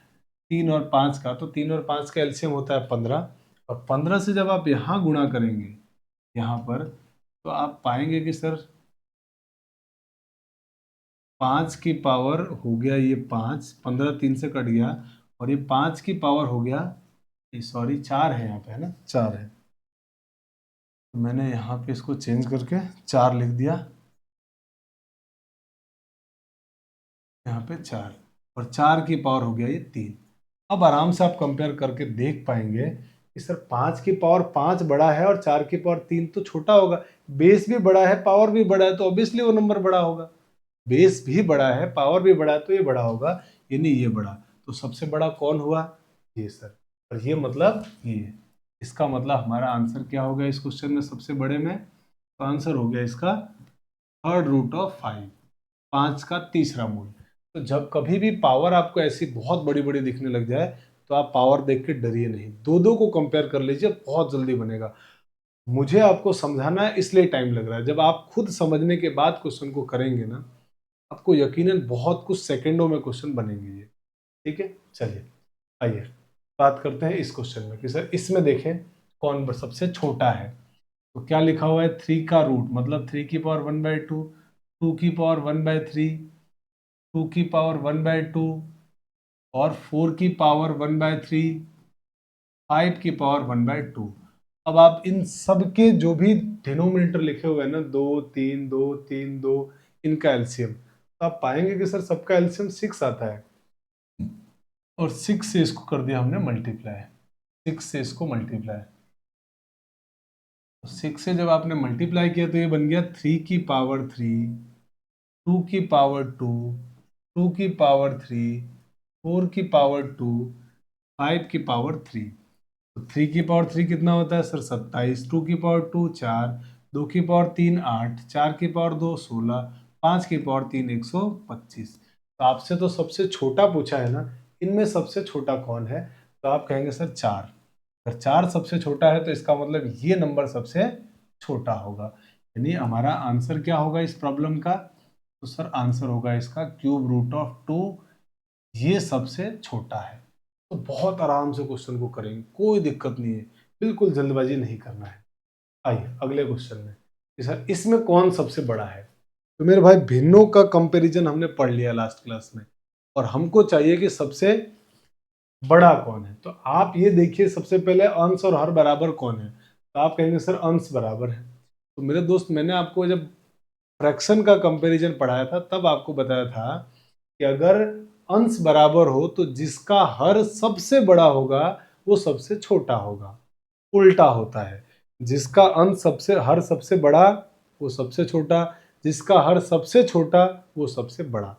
3 और 5 का, तो 3 और 5 का एलसीएम होता है 15, और 15 से जब आप यहाँ गुणा करेंगे यहाँ पर, तो आप पाएंगे कि सर 5 की पावर हो गया ये 5, 15 3 से कट गया, और ये 5 की पावर हो गया, सॉरी 4 है यहाँ पे, है ना, 4 है, तो मैंने यहाँ पे इसको चेंज करके 4 लिख दिया, यहाँ पे 4, और 4 की पावर हो गया ये 3। अब आराम से आप कंपेयर करके देख पाएंगे कि सर 5 की पावर 5 बड़ा है और 4 की पावर 3 तो छोटा होगा। बेस भी बड़ा है, पावर भी बड़ा है, तो ऑब्वियसली वो नंबर बड़ा होगा। बेस भी बड़ा है, पावर भी बड़ा है, तो ये बड़ा होगा, यानी ये बड़ा। तो सबसे बड़ा कौन हुआ? ये सर। और ये मतलब ये, इसका मतलब हमारा आंसर क्या हो गया इस क्वेश्चन में सबसे बड़े में? तो आंसर हो गया इसका थर्ड रूट ऑफ 5, 5 का तीसरा मूल। तो जब कभी भी पावर आपको ऐसी बहुत बड़ी बड़ी दिखने लग जाए, तो आप पावर देख के डरिए नहीं, दो दो को कंपेयर कर लीजिए, बहुत जल्दी बनेगा। मुझे आपको समझाना है इसलिए टाइम लग रहा है, जब आप खुद समझने के बाद क्वेश्चन को करेंगे ना, आपको यकीनन बहुत कुछ सेकंडों में क्वेश्चन बनेंगे ये। ठीक है, चलिए आइए बात करते हैं इस क्वेश्चन में कि सर इसमें देखें कौन सबसे छोटा है। तो क्या लिखा हुआ है? 3 का रूट, मतलब 3 की पावर 1/2, 2 की पावर 1/3, 2 की पावर 1/2, और 4 की पावर 1/3, 5 की पावर 1/2। अब आप इन सब के जो भी डिनोमिनेटर लिखे हुए हैं ना, 2 3 2 3 2, इनका एलसीएम, तो आप पाएंगे कि सर सबका एलसीएम 6 आता है, और 6 से इसको कर दिया हमने मल्टीप्लाई, 6 से इसको मल्टीप्लाई। 6 से जब आपने मल्टीप्लाई किया तो ये बन गया 3 की पावर 3, 2 की पावर 2, 2 की पावर 3, 4 की पावर 2, 5 की पावर 3। तो 3 की पावर 3 कितना होता है सर? 27, 2 की पावर 2 4, 2 की पावर 3 8, 4 की पावर 2 16, 5 की पावर 3 125। तो आपसे तो सबसे छोटा पूछा है ना, इनमें सबसे छोटा कौन है? तो आप कहेंगे सर 4। अगर 4 सबसे छोटा है तो इसका मतलब ये नंबर सबसे छोटा होगा, यानी हमारा आंसर क्या होगा इस प्रॉब्लम का? तो सर आंसर होगा इसका क्यूब रूट ऑफ 2, ये सबसे छोटा है। तो बहुत आराम से क्वेश्चन को करेंगे, कोई दिक्कत नहीं है, बिल्कुल जल्दबाजी नहीं करना है। आइए अगले क्वेश्चन में कि सर इसमें कौन सबसे बड़ा है। तो मेरे भाई भिन्नों का कंपैरिजन हमने पढ़ लिया लास्ट क्लास में, और हमको चाहिए कि सबसे बड़ा कौन है। तो आप ये देखिए, सबसे पहले अंश और हर बराबर कौन है? तो आप कहेंगे सर अंश बराबर है। तो मेरे दोस्त, मैंने आपको जब फ्रैक्शन का कंपैरिजन पढ़ाया था तब आपको बताया था कि अगर अंश बराबर हो तो जिसका हर सबसे बड़ा होगा वो सबसे छोटा होगा। उल्टा होता है, जिसका अंश हर सबसे बड़ा वो सबसे छोटा, जिसका हर सबसे छोटा वो सबसे बड़ा।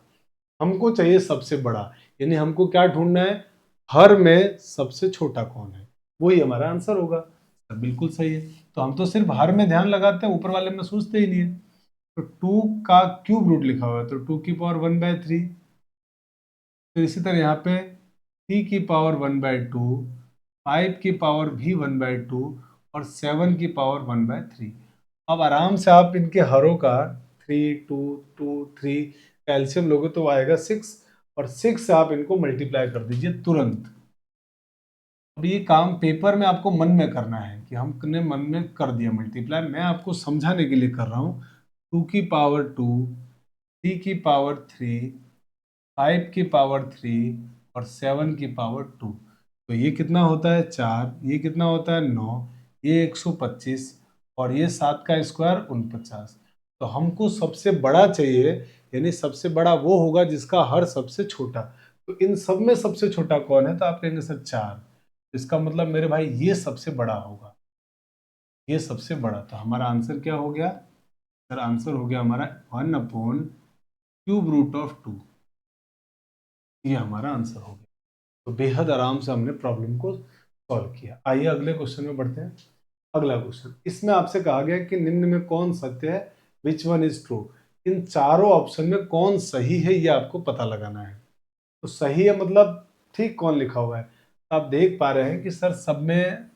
हमको चाहिए सबसे बड़ा, यानी हमको क्या ढूंढना है? हर में सबसे छोटा कौन है, वही हमारा आंसर होगा। तो बिल्कुल सही है। तो हम तो सिर्फ हर में ध्यान लगाते हैं, ऊपर वाले में सोचते ही नहीं है। तो 2 का क्यूब रूट लिखा हुआ है, तो 2 की पावर 1/3। तो इसी तरह यहाँ पे 3 की पावर 1/2, 5 की पावर भी 1/2, और 7 की पावर 1/3। अब आराम से आप इनके हरों का 3 2 2 3 कैल्शियम लोगे तो आएगा 6, और 6 से आप इनको मल्टीप्लाई कर दीजिए तुरंत। अब ये काम पेपर में आपको मन में करना है कि हमने मन में कर दिया मल्टीप्लाई, मैं आपको समझाने के लिए कर रहा हूँ। 2 की पावर 2, 3 की पावर 3, 5 की पावर 3, और 7 की पावर 2। तो ये कितना होता है? 4। ये कितना होता है? 9। ये 125, और ये 7 का स्क्वायर 49। तो हमको सबसे बड़ा चाहिए, यानी सबसे बड़ा वो होगा जिसका हर सबसे छोटा। तो इन सब में सबसे छोटा कौन है? तो आप कहेंगे सर 4। इसका मतलब मेरे भाई ये सबसे बड़ा होगा, ये सबसे बड़ा। तो हमारा आंसर क्या हो गया सर? आंसर हो गया हमारा 1/√2। ये हमारा आंसर हो गया। तो बेहद आराम से हमने प्रॉब्लम को सॉल्व किया। आइए अगले क्वेश्चन में बढ़ते हैं। अगला क्वेश्चन, इसमें आपसे कहा गया कि निम्न में कौन सत्य है, विच वन इज ट्रू। इन चारों ऑप्शन में कौन सही है ये आपको पता लगाना है। तो सही है मतलब ठीक कौन लिखा हुआ है? तो आप देख पा रहे हैं कि सर सब में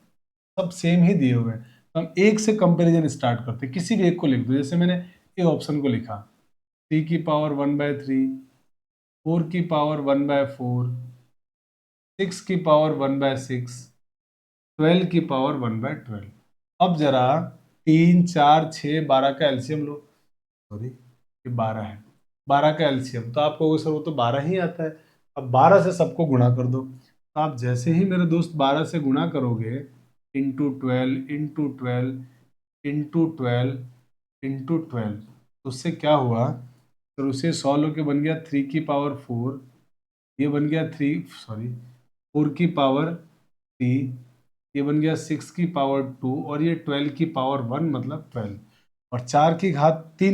सब सेम ही दिए हुए हैं। तो हम एक से कंपैरिजन स्टार्ट करते हैं, किसी भी एक को लिख दो। जैसे मैंने ए ऑप्शन को लिखा, 3 की पावर 1/3, 4 की पावर 1/4, 6 की पावर 1/6, 12 की पावर 1/12। अब जरा 3, 4, 6, 12 का एलसीएम लो। सॉरी, ये 12 है। 12 का एलसीएम तो आप कहोगे सर वो तो 12 ही आता है। अब 12 से सबको गुणा कर दो। तो आप जैसे ही मेरे दोस्त 12 से गुणा करोगे, इंटू 12 तो उससे क्या हुआ, फिर उसे सॉल्व होके बन गया 3 की पावर 4, ये बन गया 4 की पावर 3, ये बन गया 6 की पावर 2, और ये 12 की पावर 1 मतलब 12। और 3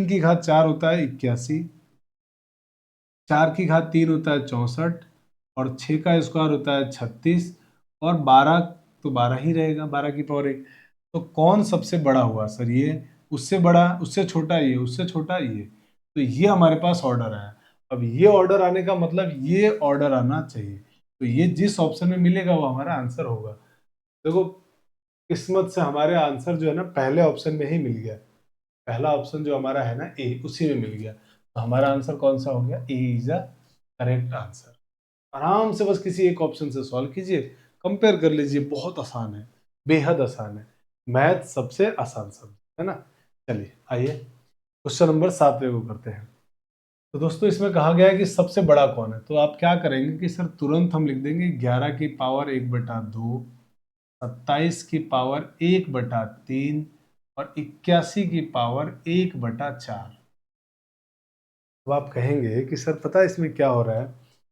की घात 4 होता है 81, 4 की घात 3 होता है 64, और 6 का स्क्वायर होता है 36, और 12 तो 12 ही रहेगा, 12 की पावर 1। तो कौन सबसे बड़ा हुआ सर, ये उससे बड़ा, उससे छोटा ये, उससे छोटा ये। तो ये हमारे पास ऑर्डर आया। अब ये ऑर्डर आने का मतलब ये ऑर्डर आना चाहिए, तो ये जिस ऑप्शन में मिलेगा वो हमारा आंसर होगा। देखो, किस्मत से हमारे आंसर जो है ना पहले ऑप्शन में ही मिल गया। पहला ऑप्शन जो हमारा है ना ए, उसी में मिल गया। तो हमारा आंसर कौन सा हो गया, ए इज अ करेक्ट आंसर। आराम से बस किसी एक ऑप्शन से सॉल्व कीजिए, कंपेयर कर लीजिए, बहुत आसान है, बेहद आसान है। मैथ सबसे आसान सब्जेक्ट है ना। चलिए आइए क्वेश्चन नंबर 7 को करते हैं। तो दोस्तों इसमें कहा गया है कि सबसे बड़ा कौन है। तो आप क्या करेंगे कि सर तुरंत हम लिख देंगे 11 की पावर 1/2, 27 की पावर 1/3, और 81 की पावर 1/4। अब आप कहेंगे कि सर पता है इसमें क्या हो रहा है,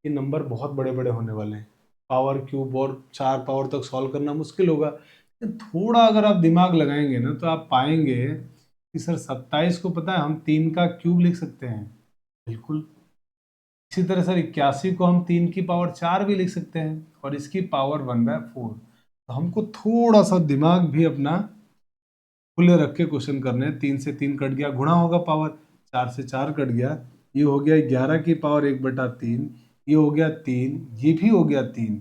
ये नंबर बहुत बड़े बड़े होने वाले हैं, पावर क्यूब और 4 पावर तक सॉल्व करना मुश्किल होगा। लेकिन थोड़ा अगर आप दिमाग लगाएंगे ना तो आप पाएंगे कि सर 27 को पता है हम 3 का क्यूब लिख सकते हैं, बिल्कुल। इसी तरह सर 81 को हम 3 की पावर 4 भी लिख सकते हैं, और इसकी पावर 1/4। तो हमको थोड़ा सा दिमाग भी अपना खुले रख के क्वेश्चन करने हैं। 3 से 3 कट गया, गुणा होगा पावर, 4 से 4 कट गया, ये हो गया 11 की पावर 1/3, ये हो गया 3, ये भी हो गया 3।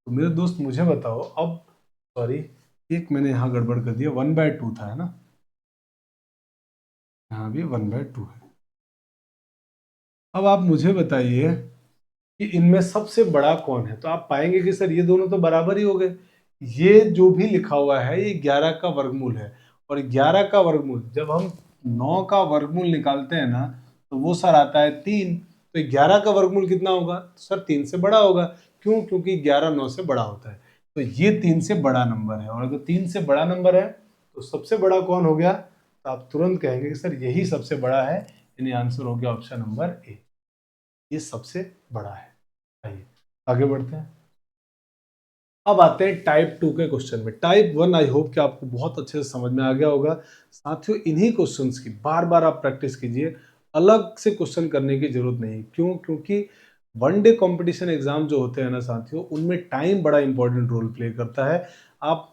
तो मेरे दोस्त मुझे बताओ अब, सॉरी एक मैंने यहाँ गड़बड़ कर दिया, 1/2 था है ना, यहाँ भी 1/2 है। अब आप मुझे बताइए कि इनमें सबसे बड़ा कौन है। तो आप पाएंगे कि सर ये दोनों तो बराबर ही हो गए। ये जो भी लिखा हुआ है ये 11 का वर्गमूल है, और 11 का वर्गमूल जब हम 9 का वर्गमूल निकालते हैं ना तो वो सर आता है 3। तो 11 का वर्गमूल कितना होगा, तो सर 3 से बड़ा होगा। क्यों, क्योंकि 11 9 से बड़ा होता है। तो ये 3 से बड़ा नंबर है, और अगर 3 से बड़ा नंबर है तो सबसे बड़ा कौन हो गया, तो आप तुरंत कहेंगे कि सर यही सबसे बड़ा है, यानी आंसर हो गया ऑप्शन नंबर ए, ये सबसे बड़ा है। आइए आगे बढ़ते हैं। अब आते हैं टाइप 2 के क्वेश्चन में। टाइप 1 आई होप कि आपको बहुत अच्छे से समझ में आ गया होगा। साथियों इन्हीं क्वेश्चंस की बार बार आप प्रैक्टिस कीजिए, अलग से क्वेश्चन करने की जरूरत नहीं। क्यों, क्योंकि वन डे कंपटीशन एग्जाम जो होते हैं ना साथियों, उनमें टाइम बड़ा इंपॉर्टेंट रोल प्ले करता है। आप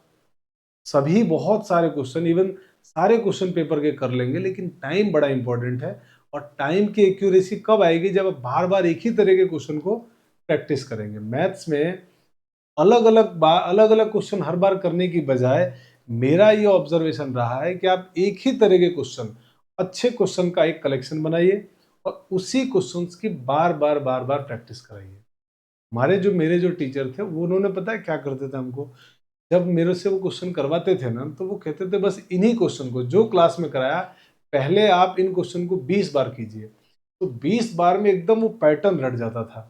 सभी बहुत सारे क्वेश्चन, इवन सारे क्वेश्चन पेपर के कर लेंगे, लेकिन टाइम बड़ा इंपॉर्टेंट है। और टाइम की एक्यूरेसी कब आएगी, जब आप बार बार एक ही तरह के क्वेश्चन को प्रैक्टिस करेंगे। मैथ्स में अलग अलग क्वेश्चन हर बार करने की बजाय मेरा ये ऑब्जर्वेशन रहा है कि आप एक ही तरह के क्वेश्चन, अच्छे क्वेश्चन का एक कलेक्शन बनाइए, और उसी क्वेश्चंस की बार बार प्रैक्टिस कराइए। मेरे जो टीचर थे वो, उन्होंने पता है क्या करते थे हमको, जब मेरे से वो क्वेश्चन करवाते थे ना तो वो कहते थे बस इन्हीं क्वेश्चन को जो क्लास में कराया, पहले आप इन क्वेश्चन को 20 बार कीजिए। तो 20 बार में एकदम वो पैटर्न रट जाता था,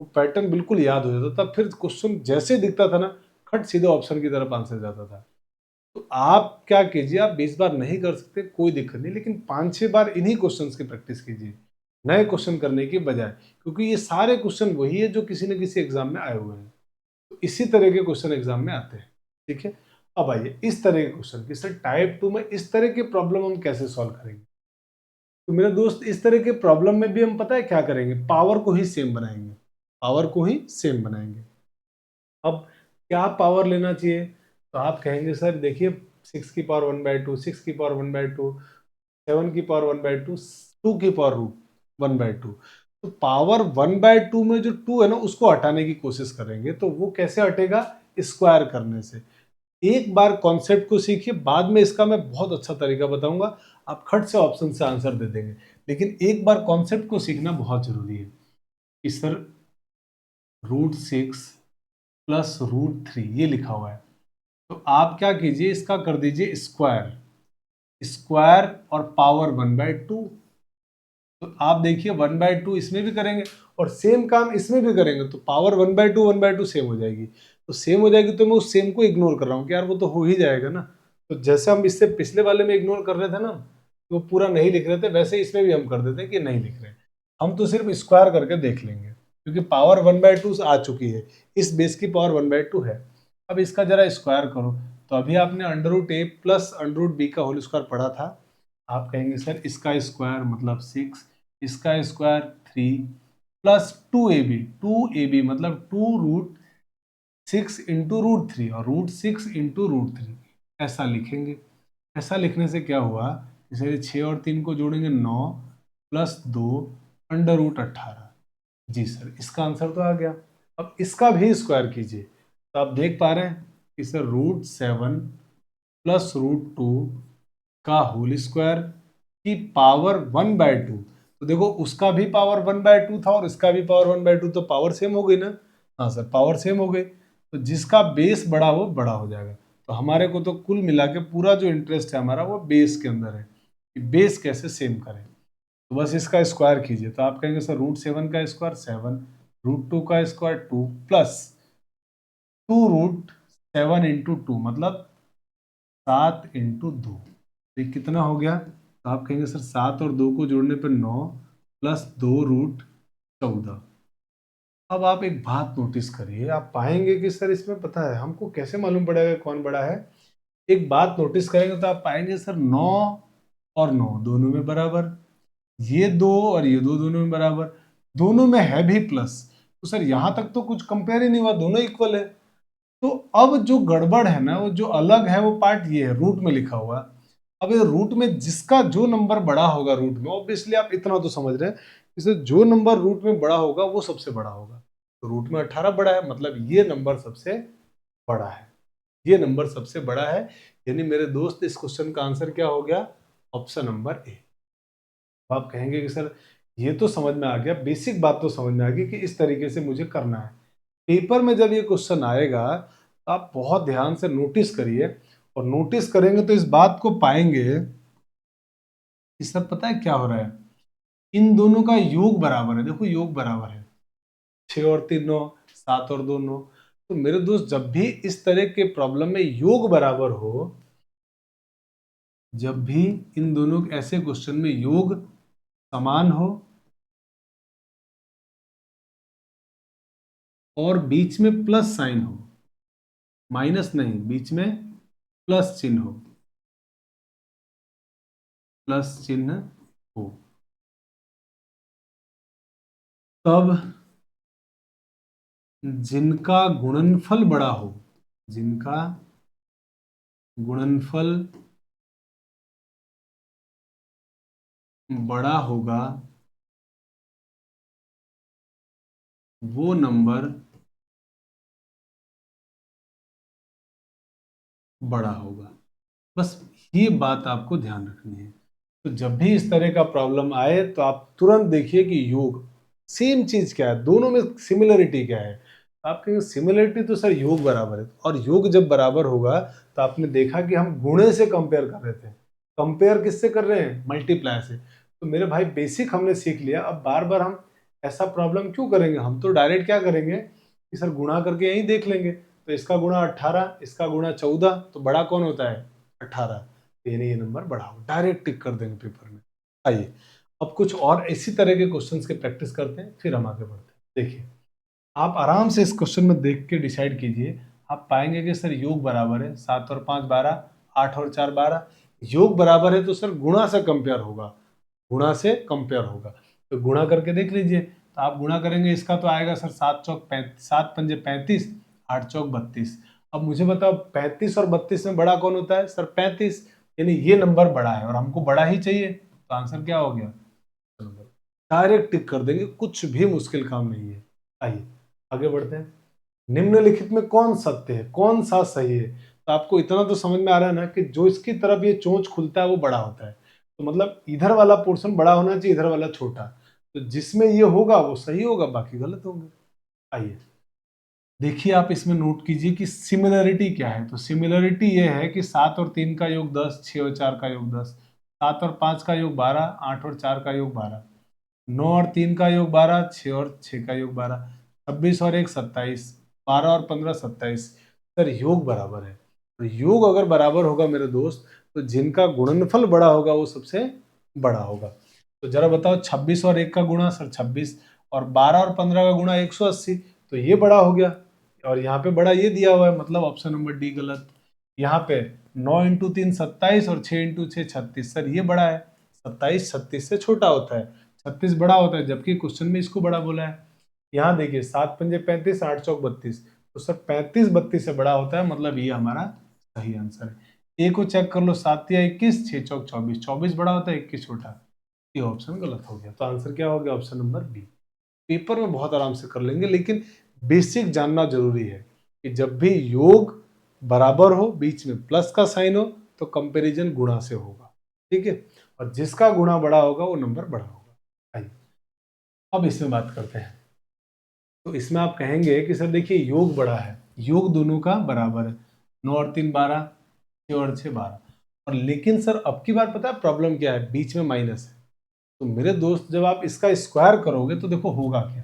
वो पैटर्न बिल्कुल याद हो जाता था। फिर क्वेश्चन जैसे दिखता था ना, खट सीधे ऑप्शन की तरफ आंसर जाता था। तो आप क्या कीजिए, आप 20 बार नहीं कर सकते कोई दिक्कत नहीं, लेकिन 5-6 बार इन्हीं क्वेश्चंस की प्रैक्टिस कीजिए, नए क्वेश्चन करने की बजाय। क्योंकि ये सारे क्वेश्चन वही है जो किसी न किसी एग्जाम में आए हुए हैं, तो इसी तरह के क्वेश्चन एग्जाम में आते हैं। ठीक है, अब आइए इस तरह के क्वेश्चन की, सर टाइप 2 में इस तरह के प्रॉब्लम हम कैसे सॉल्व करेंगे। तो मेरे दोस्त इस तरह के प्रॉब्लम में भी हम पता है क्या करेंगे, पावर को ही सेम बनाएंगे, पावर को ही सेम बनाएंगे। अब क्या पावर लेना चाहिए, तो आप कहेंगे सर देखिए 6 की पावर 1/2, 6 की पावर 1/2, 7 की पावर 1/2, 2 की पावर 1/2। तो पावर 1/2 में जो 2 है ना उसको हटाने की कोशिश करेंगे, तो वो कैसे हटेगा, स्क्वायर करने से। एक बार कॉन्सेप्ट को सीखिए, बाद में इसका मैं बहुत अच्छा तरीका बताऊंगा, आप खट से ऑप्शन से आंसर दे देंगे। लेकिन एक बार कॉन्सेप्ट को सीखना बहुत जरूरी है कि सर √6 प्लस √3 ये लिखा हुआ है, तो आप क्या कीजिए, इसका कर दीजिए स्क्वायर, स्क्वायर और पावर 1/2। तो आप देखिए 1/2 इसमें भी करेंगे और सेम काम इसमें भी करेंगे, तो पावर 1/2 सेम हो जाएगी। तो सेम हो जाएगी तो मैं उस सेम को इग्नोर कर रहा हूँ कि यार वो तो हो ही जाएगा ना। तो जैसे हम इससे पिछले वाले में इग्नोर कर रहे थे ना, वो पूरा नहीं लिख रहे थे, वैसे इसमें भी हम कर देते हैं कि नहीं लिख रहे। हम तो सिर्फ स्क्वायर करके देख लेंगे क्योंकि पावर 1/2 आ चुकी है, इस बेस की पावर 1/2 है। अब इसका जरा स्क्वायर करो, तो अभी आपने √a प्लस √b का होल स्क्वायर पढ़ा था। आप कहेंगे सर इसका स्क्वायर मतलब 6, इसका स्क्वायर 3 प्लस 2ab मतलब 2√6 इंटू √3 और √6 इंटू √3 ऐसा लिखेंगे। ऐसा लिखने से क्या हुआ, जैसे 6 और 3 को जोड़ेंगे 9 प्लस 2 √18। जी सर, इसका आंसर तो आ गया। अब इसका भी स्क्वायर कीजिए, तो आप देख पा रहे हैं कि सर √7 प्लस √2 का होल स्क्वायर की पावर 1/2। तो देखो उसका भी पावर 1/2 था और इसका भी पावर 1/2, तो पावर सेम हो गई ना। हाँ सर, पावर सेम हो गई, तो जिसका बेस बड़ा वो बड़ा हो जाएगा। तो हमारे को तो कुल मिला के पूरा जो इंटरेस्ट है हमारा वो बेस के अंदर है कि बेस कैसे सेम करें। तो बस इसका स्क्वायर कीजिए, तो आप कहेंगे सर √7 का स्क्वायर 7, √2 का स्क्वायर 2 प्लस 2√7 इंटू 2 मतलब 7 इंटू 2। तो ये कितना हो गया, तो आप कहेंगे सर 7 और 2 को जोड़ने पर 9 प्लस 2√14। अब आप एक बात नोटिस करिए, आप पाएंगे कि सर इसमें पता है हमको कैसे मालूम पड़ेगा कौन बड़ा है। एक बात नोटिस करेंगे तो आप पाएंगे सर 9 और 9 दोनों में बराबर, ये 2 और ये 2 दोनों में बराबर, दोनों में है भी प्लस। तो सर यहां तक तो कुछ कंपेयर ही नहीं हुआ, दोनों इक्वल है। तो अब जो गड़बड़ है ना, वो जो अलग है वो पार्ट ये है, रूट में लिखा हुआ। अब ये रूट में जिसका जो नंबर बड़ा होगा रूट में, ऑब्वियसली आप इतना तो समझ रहे हैं, इससे जो नंबर रूट में बड़ा होगा वो सबसे बड़ा होगा। तो रूट में 18 बड़ा है, मतलब ये नंबर सबसे बड़ा है, ये नंबर सबसे बड़ा है। यानी मेरे दोस्त इस क्वेश्चन का आंसर क्या हो गया, ऑप्शन नंबर ए। आप कहेंगे कि सर ये तो समझ में आ गया, बेसिक बात तो समझ में आ गई कि इस तरीके से मुझे करना है। पेपर में जब ये क्वेश्चन आएगा तो आप बहुत ध्यान से नोटिस करिए, और नोटिस करेंगे तो इस बात को पाएंगे कि सर पता है क्या हो रहा है, इन दोनों का योग बराबर है। देखो योग बराबर है, 6 और 3 9, 7 और 2 9। तो मेरे दोस्त जब भी इस तरह के प्रॉब्लम में योग बराबर हो, जब भी इन दोनों ऐसे क्वेश्चन में योग समान हो और बीच में प्लस साइन हो, माइनस नहीं, बीच में प्लस चिन्ह हो, प्लस चिन्ह हो, तब जिनका गुणनफल बड़ा हो, जिनका गुणनफल बड़ा होगा वो नंबर बड़ा होगा। बस ये बात आपको ध्यान रखनी है। तो जब भी इस तरह का प्रॉब्लम आए तो आप तुरंत देखिए कि योग सेम चीज क्या है, दोनों में सिमिलरिटी क्या है। आप कहेंगे सिमिलरिटी तो सर योग बराबर है, और योग जब बराबर होगा तो आपने देखा कि हम गुणे से कंपेयर कर रहे थे। कंपेयर किससे कर रहे हैं, मल्टीप्लाई से। तो मेरे भाई बेसिक हमने सीख लिया, अब बार बार हम ऐसा प्रॉब्लम क्यों करेंगे, हम तो डायरेक्ट क्या करेंगे कि सर गुणा करके यही देख लेंगे। तो इसका गुणा 18, इसका गुणा 14, तो बड़ा कौन होता है 18, यानी ये नंबर बड़ा हो, डायरेक्ट टिक कर देंगे पेपर में। आइए अब कुछ और इसी तरह के क्वेश्चंस के प्रैक्टिस करते हैं, फिर हम आगे बढ़ते हैं। देखिए आप आराम से इस क्वेश्चन में देख के डिसाइड कीजिए। आप पाएंगे कि सर योग बराबर है, 7 और 5 12, 8 और 4 12। योग बराबर है तो सर गुणा से कंपेयर होगा, गुणा से कंपेयर होगा। तो गुणा करके देख लीजिए, तो आप गुणा करेंगे इसका तो आएगा सर 7 चौक 35, 7 पंजे 35, 8 चौक 32। अब मुझे बताओ 35 और 32 में बड़ा कौन होता है सर 35, यानी ये नंबर बड़ा है और हमको बड़ा ही चाहिए। तो आंसर क्या हो गया, डायरेक्ट टिक कर देंगे, कुछ भी मुश्किल काम नहीं है। आइए आगे बढ़ते हैं। निम्नलिखित में कौन सत्य है, कौन सा सही है। तो आपको इतना तो समझ में आ रहा है ना कि जो इसकी तरफ ये चोंच खुलता है वो बड़ा होता है, तो मतलब इधर वाला पोर्शन बड़ा होना चाहिए, इधर वाला छोटा। तो जिसमें ये होगा वो सही होगा, बाकी गलत होंगे। आइए देखिए, आप इसमें नोट कीजिए कि सिमिलरिटी क्या है। तो सिमिलरिटी ये है कि 7 और 3 का योग 10, 6 और 4 का योग 10, 7 और 5 का योग 12, 8 और 4 का योग 12, 9 और 3 का योग 12, 6 और 6 का योग 12, 26 और 1 27, 12 और 15 27। सर योग बराबर है, तो योग अगर बराबर होगा मेरे दोस्त, तो जिनका गुणनफल बड़ा होगा वो सबसे बड़ा होगा। तो जरा बताओ, 26 और 1 का गुणा सर 26, और 12 और 15 का गुणा 180, तो ये बड़ा हो गया। और यहाँ पे बड़ा ये दिया हुआ है, मतलब ऑप्शन नंबर डी गलत। यहाँ पे 9 इंटू 3 27 और 6 इंटू 6 36, सर ये बड़ा है। 27 36 से छोटा होता है, 36 बड़ा होता है, जबकि क्वेश्चन में इसको बड़ा बोला है। यहाँ देखिए 7 पंजे 35, 8 चौक 32, तो सर 35 32 से बड़ा होता है, मतलब ये हमारा सही आंसर है। ए को चेक कर लो, 7 या 21, 6 चौक 24, 24 बड़ा होता है, 21 छोटा। ये ऑप्शन गलत हो गया, तो आंसर क्या हो गया? Option number B. पेपर में बहुत आराम से कर लेंगे, लेकिन बेसिक जानना जरूरी है कि जब भी योग बराबर हो, बीच में प्लस का साइन हो, तो कंपैरिजन गुणा से होगा, ठीक है। और जिसका गुणा बड़ा होगा वो नंबर बड़ा होगा। आइए अब इसमें बात करते हैं। तो इसमें आप कहेंगे कि सर देखिए योग बड़ा है, योग दोनों का बराबर है, 9 और 3 12, 6 और 6 12, और लेकिन सर अब की बार पता है प्रॉब्लम क्या है? बीच में माइनस है। तो मेरे दोस्त जब आप इसका स्क्वायर करोगे तो देखो होगा क्या।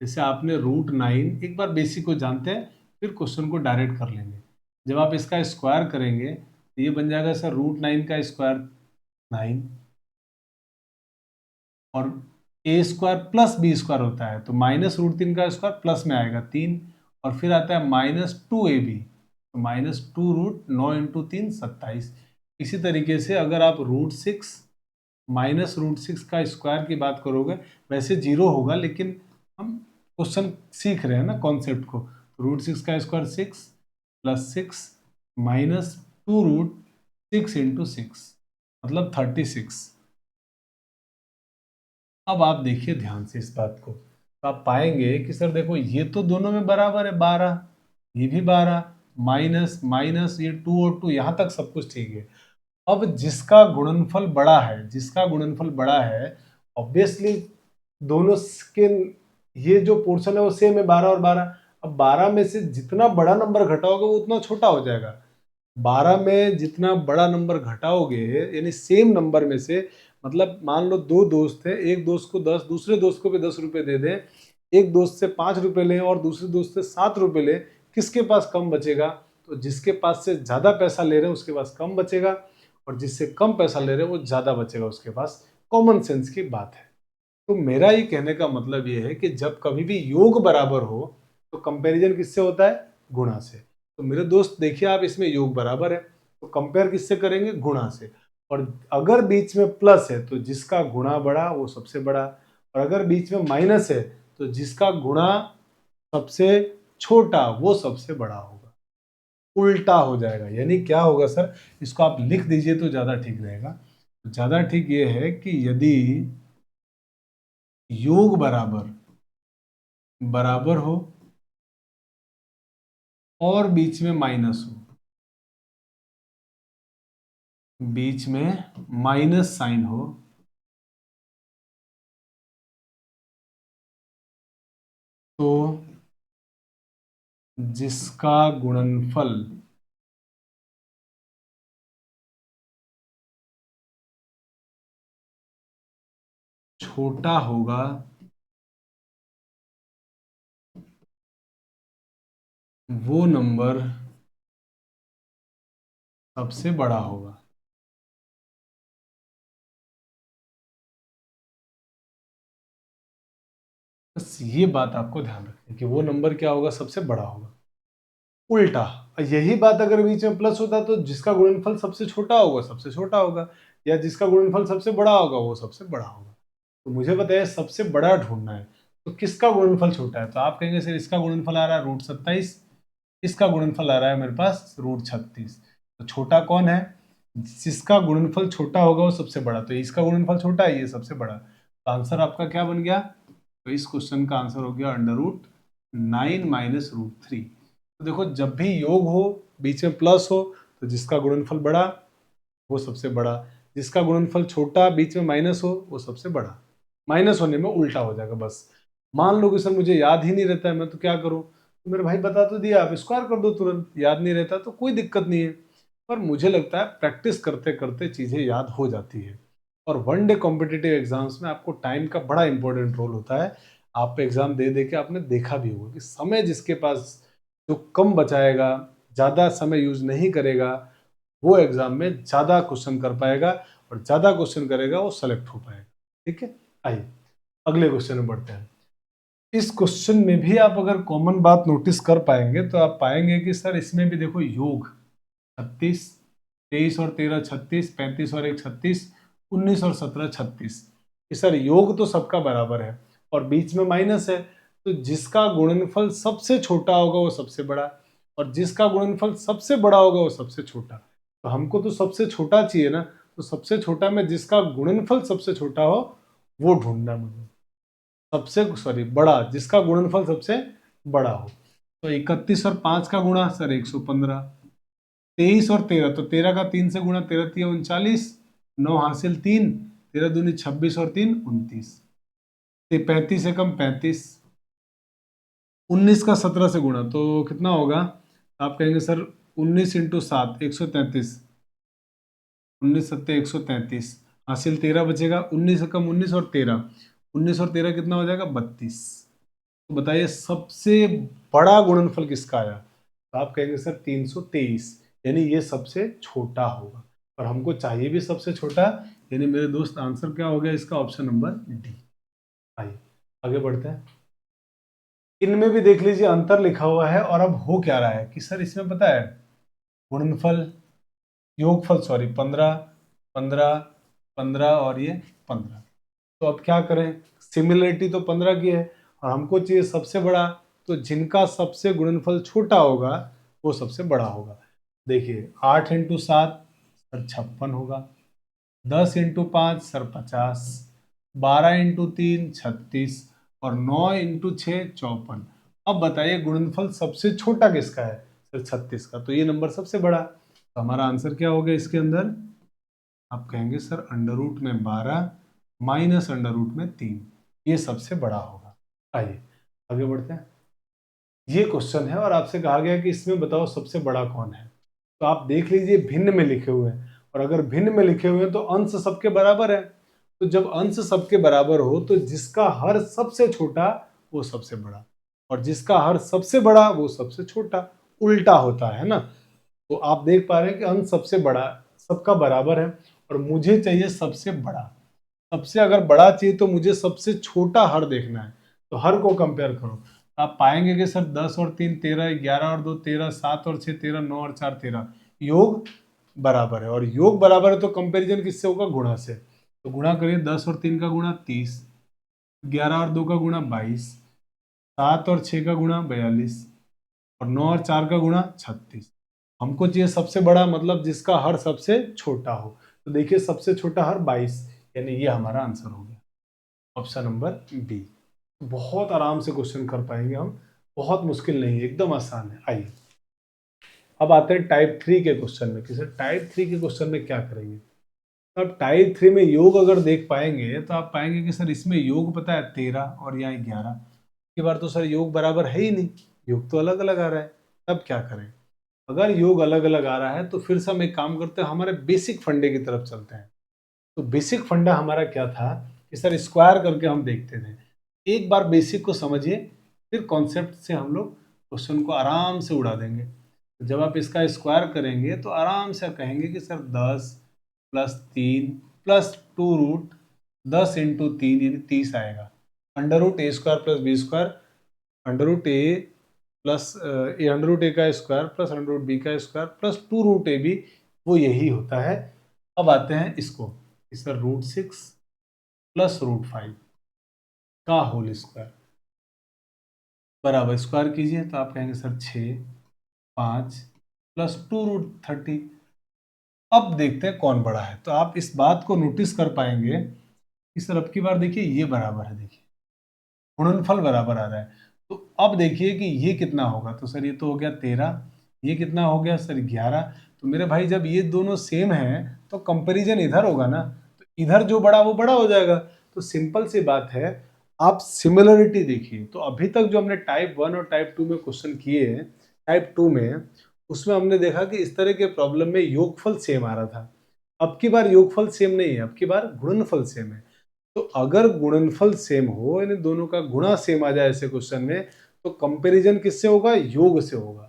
जैसे आपने √9, एक बार बेसिक को जानते हैं, फिर क्वेश्चन को डायरेक्ट कर लेंगे। जब आप इसका स्क्वायर करेंगे तो ये बन जाएगा सर √9 का स्क्वायर 9, और ए स्क्वायर प्लस बी स्क्वायर होता है, तो -√3 का स्क्वायर प्लस में आएगा 3, और फिर आता है -2ab, तो -2√9 इंटू 3 27। इसी तरीके से अगर आप √6 -√6 का स्क्वायर की बात करोगे, वैसे जीरो होगा, लेकिन हम क्वेश्चन सीख रहे हैं ना कॉन्सेप्ट को। √6 का स्क्वायर 6 प्लस 6 -2√6 इंटू 6, मतलब 36। अब आप देखिए ध्यान से इस बात को, तो आप पाएंगे कि सर देखो ये तो दोनों में बराबर है 12, ये भी 12, माइनस माइनस ये 2 और 2, यहाँ तक सब कुछ ठीक है। अब जिसका गुणनफल बड़ा है, जिसका गुणनफल बड़ा है, ऑब्वियसली दोनों के ये जो पोर्शन है वो सेम है, 12 और 12। अब 12 में से जितना बड़ा नंबर घटाओगे वो उतना छोटा हो जाएगा। 12 में जितना बड़ा नंबर घटाओगे, यानी सेम नंबर में से, मतलब मान लो दो दोस्त है, एक दोस्त को 10, दूसरे दोस्त को भी 10 रुपए दे दें, एक दोस्त से 5 रुपए लें और दूसरे दोस्त से 7 रुपए लें, किसके पास कम बचेगा? तो जिसके पास से ज्यादा पैसा ले रहे हैं उसके पास कम बचेगा, और जिससे कम पैसा ले रहे हैं वो ज्यादा बचेगा उसके पास। कॉमन सेंस की बात है। तो मेरा ये कहने का मतलब ये है कि जब कभी भी योग बराबर हो तो कंपैरिजन किससे होता है? गुणा से। तो मेरे दोस्त देखिए, आप इसमें योग बराबर है तो कंपेयर किससे करेंगे? गुणा से। और अगर बीच में प्लस है तो जिसका गुणा बड़ा वो सबसे बड़ा, और अगर बीच में माइनस है तो जिसका गुणा सबसे छोटा वो सबसे बड़ा होगा। उल्टा हो जाएगा, यानी क्या होगा सर? इसको आप लिख दीजिए तो ज्यादा ठीक रहेगा। ज्यादा ठीक ये है कि यदि योग बराबर बराबर हो और बीच में माइनस हो, बीच में माइनस साइन हो, तो जिसका गुणनफल छोटा होगा वो नंबर सबसे बड़ा होगा। बस ये बात आपको ध्यान रखनी कि वो नंबर क्या होगा? सबसे बड़ा होगा। उल्टा, यही बात अगर बीच में प्लस होता तो जिसका गुणनफल सबसे छोटा होगा सबसे छोटा होगा, या जिसका गुणनफल सबसे बड़ा होगा वो सबसे बड़ा होगा। तो मुझे बताइए सबसे बड़ा ढूंढना है, तो किसका गुणनफल छोटा है? तो आप कहेंगे सर इसका गुणनफल आ रहा है √27, इसका गुणनफल आ रहा है मेरे पास √36, तो छोटा कौन है? जिसका गुणनफल छोटा होगा वो सबसे बड़ा, तो इसका गुणनफल छोटा है, ये सबसे बड़ा। तो आंसर आपका क्या बन गया? तो इस क्वेश्चन का आंसर हो गया √9 माइनस √3। तो देखो जब भी योग हो, बीच में प्लस हो, तो जिसका गुणनफल बड़ा वो सबसे बड़ा, जिसका गुणनफल छोटा बीच में माइनस हो वो सबसे बड़ा। माइनस होने में उल्टा हो जाएगा। बस मान लो कि सर मुझे याद ही नहीं रहता है, मैं तो क्या करूं? तो मेरे भाई बता तो दिया, आप स्क्वायर कर दो तुरंत। याद नहीं रहता तो कोई दिक्कत नहीं है, पर मुझे लगता है प्रैक्टिस करते करते चीज़ें याद हो जाती है। और वन डे कॉम्पिटिटिव एग्जाम्स में आपको टाइम का बड़ा इंपॉर्टेंट रोल होता है। आप एग्जाम दे दे के आपने देखा भी होगा कि समय जिसके पास जो कम बचाएगा, ज़्यादा समय यूज नहीं करेगा, वो एग्जाम में ज़्यादा क्वेश्चन कर पाएगा, और ज़्यादा क्वेश्चन करेगा वो सेलेक्ट हो पाएगा। ठीक है, आइए अगले क्वेश्चन में बढ़ते हैं। इस क्वेश्चन में भी आप अगर कॉमन बात नोटिस कर पाएंगे तो आप पाएंगे कि सर इसमें भी देखो योग 36, 23 और 13 36, 35 और 1 36, 19 और 17 36। सर योग तो सबका बराबर है और बीच में माइनस है, तो जिसका गुणनफल सबसे छोटा होगा वो सबसे बड़ा, और जिसका गुणनफल सबसे बड़ा होगा वो सबसे छोटा। तो हमको तो सबसे छोटा चाहिए ना, तो सबसे छोटा में जिसका गुणनफल सबसे छोटा हो वो ढूंढना मुझे। बड़ा, जिसका गुणनफल सबसे बड़ा हो। तो 31 और 5 का गुणा सर 115, 23 और 13, तो 13 का 3 से गुणा, 13 3 39, 9 हासिल 3, 13 दूनी 26 और 3 29, 35 से कम 35, 19 का 17 से गुणा तो कितना होगा? आप कहेंगे सर 19 इंटू 7 133, 19 सत्ते 133, हासिल 13 बचेगा, 19 से कम 19 और 13, 19 और 13 कितना हो जाएगा? 32। तो बताइए सबसे बड़ा गुणनफल किसका आया? तो आप कहेंगे सर 323, यानी ये सबसे छोटा होगा, और हमको चाहिए भी सबसे छोटा, यानी मेरे दोस्त आंसर क्या हो गया इसका? Option number D. आइए आगे बढ़ते हैं। इनमें भी देख लीजिए अंतर लिखा हुआ है, और अब हो क्या रहा है कि सर इसमें पता है गुणनफल, योगफल सॉरी 15, 15, 15 और ये 15। तो अब क्या करें? सिमिलरिटी तो 15 की है और हमको चाहिए सबसे बड़ा, तो जिनका सबसे गुणनफल छोटा होगा वो सबसे बड़ा होगा। देखिए 8 इंटू 7 सर 56 होगा, 10 इंटू 5 सर 50, 12 इंटू 3 36, और 9 इंटू 6 54। अब बताइए गुणनफल सबसे छोटा किसका है? सर 36 का, तो ये नंबर सबसे बड़ा। तो हमारा आंसर क्या हो गया इसके अंदर? आप कहेंगे सर अंडर रूट में 12 माइनस अंडर रूट में 3, ये सबसे बड़ा होगा। आइए आगे बढ़ते हैं। ये क्वेश्चन है और आपसे कहा गया कि इसमें बताओ सबसे बड़ा कौन है। तो आप देख लीजिए भिन्न में लिखे हुए हैं, और अगर भिन्न में लिखे हुए हैं तो अंश सबके बराबर है। तो जब अंश सबके बराबर हो तो जिसका हर सबसे छोटा वो सबसे बड़ा, और जिसका हर सबसे बड़ा वो सबसे छोटा, उल्टा होता है ना। तो आप देख पा रहे हैं कि अंश सबसे बड़ा सबका बराबर है, और मुझे चाहिए सबसे बड़ा। सबसे अगर बड़ा चाहिए तो मुझे सबसे छोटा हर देखना है, तो हर को कंपेयर करो तो आप पाएंगे कि सर 10 और 3 13, 11 और 2 13, 7 और 6 13, 9 और 4 13, योग बराबर है। और योग बराबर है तो कंपैरिजन किससे होगा? गुणा से। तो गुणा करिए, 10 और 3 का गुणा 30, 11 और 2 का गुणा 22, 7 और 6 का गुणा 42, और 9 और 4 का गुणा 36। हमको चाहिए सबसे बड़ा, मतलब जिसका हर सबसे छोटा हो। तो देखिए सबसे छोटा हर 22, यानी ये हमारा आंसर हो गया ऑप्शन नंबर बी। बहुत आराम से क्वेश्चन कर पाएंगे हम, बहुत मुश्किल नहीं है, एकदम आसान है। आइए अब आते हैं टाइप 3 के क्वेश्चन में कि सर टाइप 3 के क्वेश्चन में क्या करेंगे। तो अब टाइप 3 में योग अगर देख पाएंगे तो आप पाएंगे कि सर इसमें योग पता है 13 और यहाँ 11, की बार तो सर योग बराबर है ही नहीं, योग तो अलग अलग आ रहा है। तब क्या करें? अगर योग अलग अलग आ रहा है तो फिर से हम एक काम करते हैं, हमारे बेसिक फंडे की तरफ चलते हैं। तो बेसिक फंडा हमारा क्या था कि सर स्क्वायर करके हम देखते थे। एक बार बेसिक को समझिए, फिर कॉन्सेप्ट से हम लोग क्वेश्चन को आराम से उड़ा देंगे। तो जब आप इसका स्क्वायर करेंगे तो आराम से कहेंगे कि sir 10 plus 3 plus 2 root 10 into 3 यानी 30 आएगा। Under root A square plus B square, under root A plus under root A का square plus under root B का square plus 2 root A B, वो यही होता है। अब आते हैं इसको, सर √6 प्लस √5 का होल स्क्वायर बराबर स्क्वायर कीजिए, तो आप कहेंगे सर 6 5 प्लस 2 √30। अब देखते हैं कौन बड़ा है। तो आप इस बात को नोटिस कर पाएंगे कि सर अब की बार देखिए ये बराबर है, देखिए गुणनफल बराबर आ रहा है। तो अब देखिए कि ये कितना होगा। तो सर ये तो हो गया 13, ये कितना हो गया सर 11। तो मेरे भाई जब ये दोनों सेम हैं तो कंपैरिजन इधर होगा ना, तो इधर जो बड़ा वो बड़ा हो जाएगा। तो सिंपल सी बात है, आप सिमिलरिटी देखिए। तो अभी तक जो हमने टाइप 1 और टाइप 2 में क्वेश्चन किए हैं, टाइप 2 में उसमें हमने देखा कि इस तरह के प्रॉब्लम में योगफल सेम आ रहा था। अब की बार योगफल सेम नहीं है, अब की बार गुणनफल सेम है। तो अगर गुणनफल सेम हो, यानी दोनों का गुणा सेम आ जाए ऐसे क्वेश्चन में, तो कंपैरिजन किससे होगा? योग से होगा।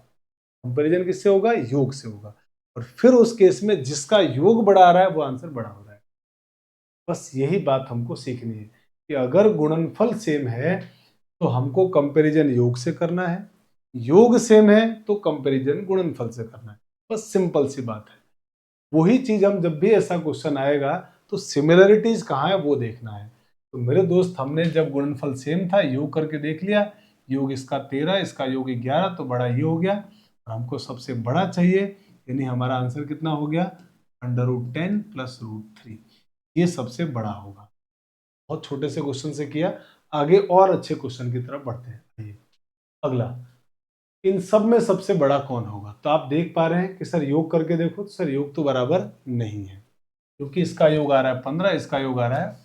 कंपैरिजन किससे होगा? योग से होगा। और फिर उस केस में जिसका योग बड़ा आ रहा है वो आंसर बड़ा हो रहा है। बस यही बात हमको सीखनी है कि अगर गुणनफल सेम है तो हमको कंपैरिजन योग से करना है, योग सेम है तो कंपैरिजन गुणनफल से करना है। बस सिंपल सी बात है। वही चीज हम जब भी ऐसा क्वेश्चन आएगा तो सिमिलरिटीज कहाँ है वो देखना है। तो मेरे दोस्त, हमने जब गुणनफल सेम था योग करके देख लिया, योग इसका 13, इसका योग 11, तो बड़ा ये हो गया। और हमको सबसे बड़ा चाहिए, यानी हमारा आंसर कितना हो गया? √10 + √3, ये सबसे बड़ा होगा। बहुत छोटे से क्वेश्चन से किया, आगे और अच्छे क्वेश्चन की तरफ बढ़ते हैं। आइए अगला, इन सब में सबसे बड़ा कौन होगा? तो आप देख पा रहे हैं कि सर योग करके देखो, तो सर योग तो बराबर नहीं है, क्योंकि इसका योग आ रहा है 15, इसका योग आ रहा है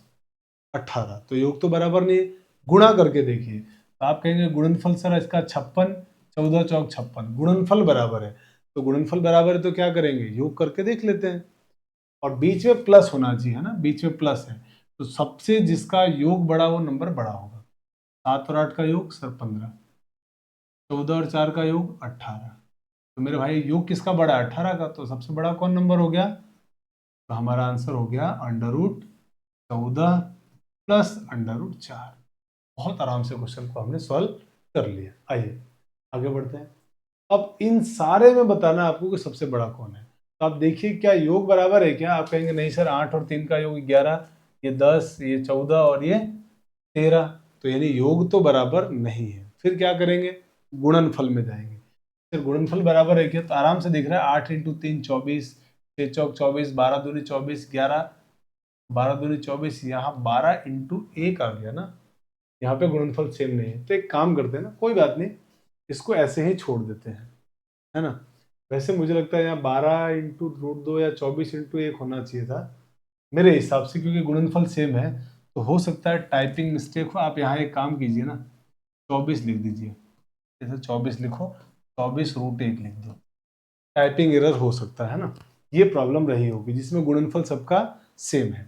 18, तो योग तो बराबर नहीं है। गुणा करके देखिए, तो आप कहेंगे गुणनफल सर इसका 56, 14 चौक 56, गुणनफल बराबर है। तो गुणनफल बराबर है तो क्या करेंगे? योग करके देख लेते हैं। और बीच में प्लस होना चाहिए, है ना, बीच में प्लस है, तो सबसे जिसका योग बड़ा वो नंबर बड़ा होगा। 7 और 8 का योग सर 15, 14 और 4 का योग 18, तो मेरे भाई योग किसका बड़ा है? 18 का, तो सबसे बड़ा कौन नंबर हो गया? तो हमारा आंसर हो गया √14 + √4। बहुत आराम से क्वेश्चन को हमने सॉल्व कर लिया। आइए आगे बढ़ते हैं। अब इन सारे में बताना आपको कि सबसे बड़ा कौन है। तो आप देखिए, क्या योग बराबर है क्या? आप कहेंगे नहीं सर, 8 और 3 का योग 11, ये 10, ये 14 और ये 13, तो यानी योग तो बराबर नहीं है। फिर क्या करेंगे? गुणनफल में जाएंगे। फिर गुणनफल बराबर है क्या? तो आराम से दिख रहा है, 8 × 3 24, 6 चौक 24, 12 दूनी 24, 11, 12 दूनी 24, यहाँ 12 × 1 आ गया ना। यहाँ पे गुणनफल सेम नहीं है, तो एक काम करते हैं ना, कोई बात नहीं, इसको ऐसे ही छोड़ देते हैं, है ना। वैसे मुझे लगता है यहाँ 12 × √2 या 24 × 1 होना चाहिए था मेरे हिसाब से, क्योंकि गुणनफल सेम है। तो हो सकता है टाइपिंग मिस्टेक हो। आप यहाँ एक काम कीजिए ना, 24 लिख दीजिए, जैसे 24 लिखो, 24 √1 लिख दो। टाइपिंग एरर हो सकता है ना, ये प्रॉब्लम रही होगी जिसमें गुणनफल सबका सेम है।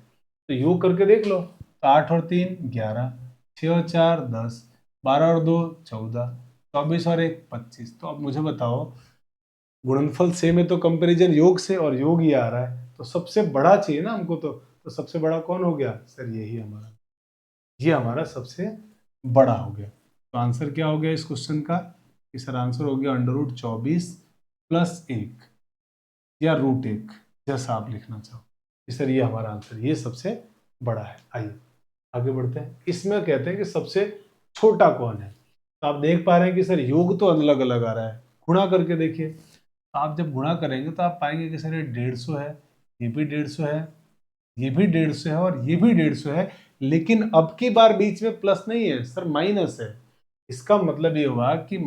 तो योग करके देख लो, तो 8 और 3 11, 6 और 4 10, 12 और 2 14, 24 और 1 25। तो अब मुझे बताओ, गुणनफल सेम है तो कंपैरिजन योग से, और योग ही आ रहा है, तो सबसे बड़ा चाहिए ना हमको। तो सबसे बड़ा कौन हो गया? सर यही हमारा, ये हमारा सबसे बड़ा हो गया। तो आंसर क्या हो गया इस क्वेश्चन का? कि सर आंसर हो गया √24 + 1 या √1, जैसा आप लिखना चाहो। कि सर ये हमारा आंसर, ये सबसे बड़ा है। आइए आगे बढ़ते हैं। इसमें कहते हैं कि सबसे छोटा कौन है। तो आप देख पा रहे हैं कि सर योग तो अलग अलग आ रहा है, गुणा करके देखिए। तो आप जब गुणा करेंगे तो आप पाएंगे कि सर ये 150 है, ये भी 150 है, ये भी 150 है, और ये भी 150 है। लेकिन अब की बार बीच में प्लस नहीं है सर, माइनस है। इसका मतलब ये हुआ कि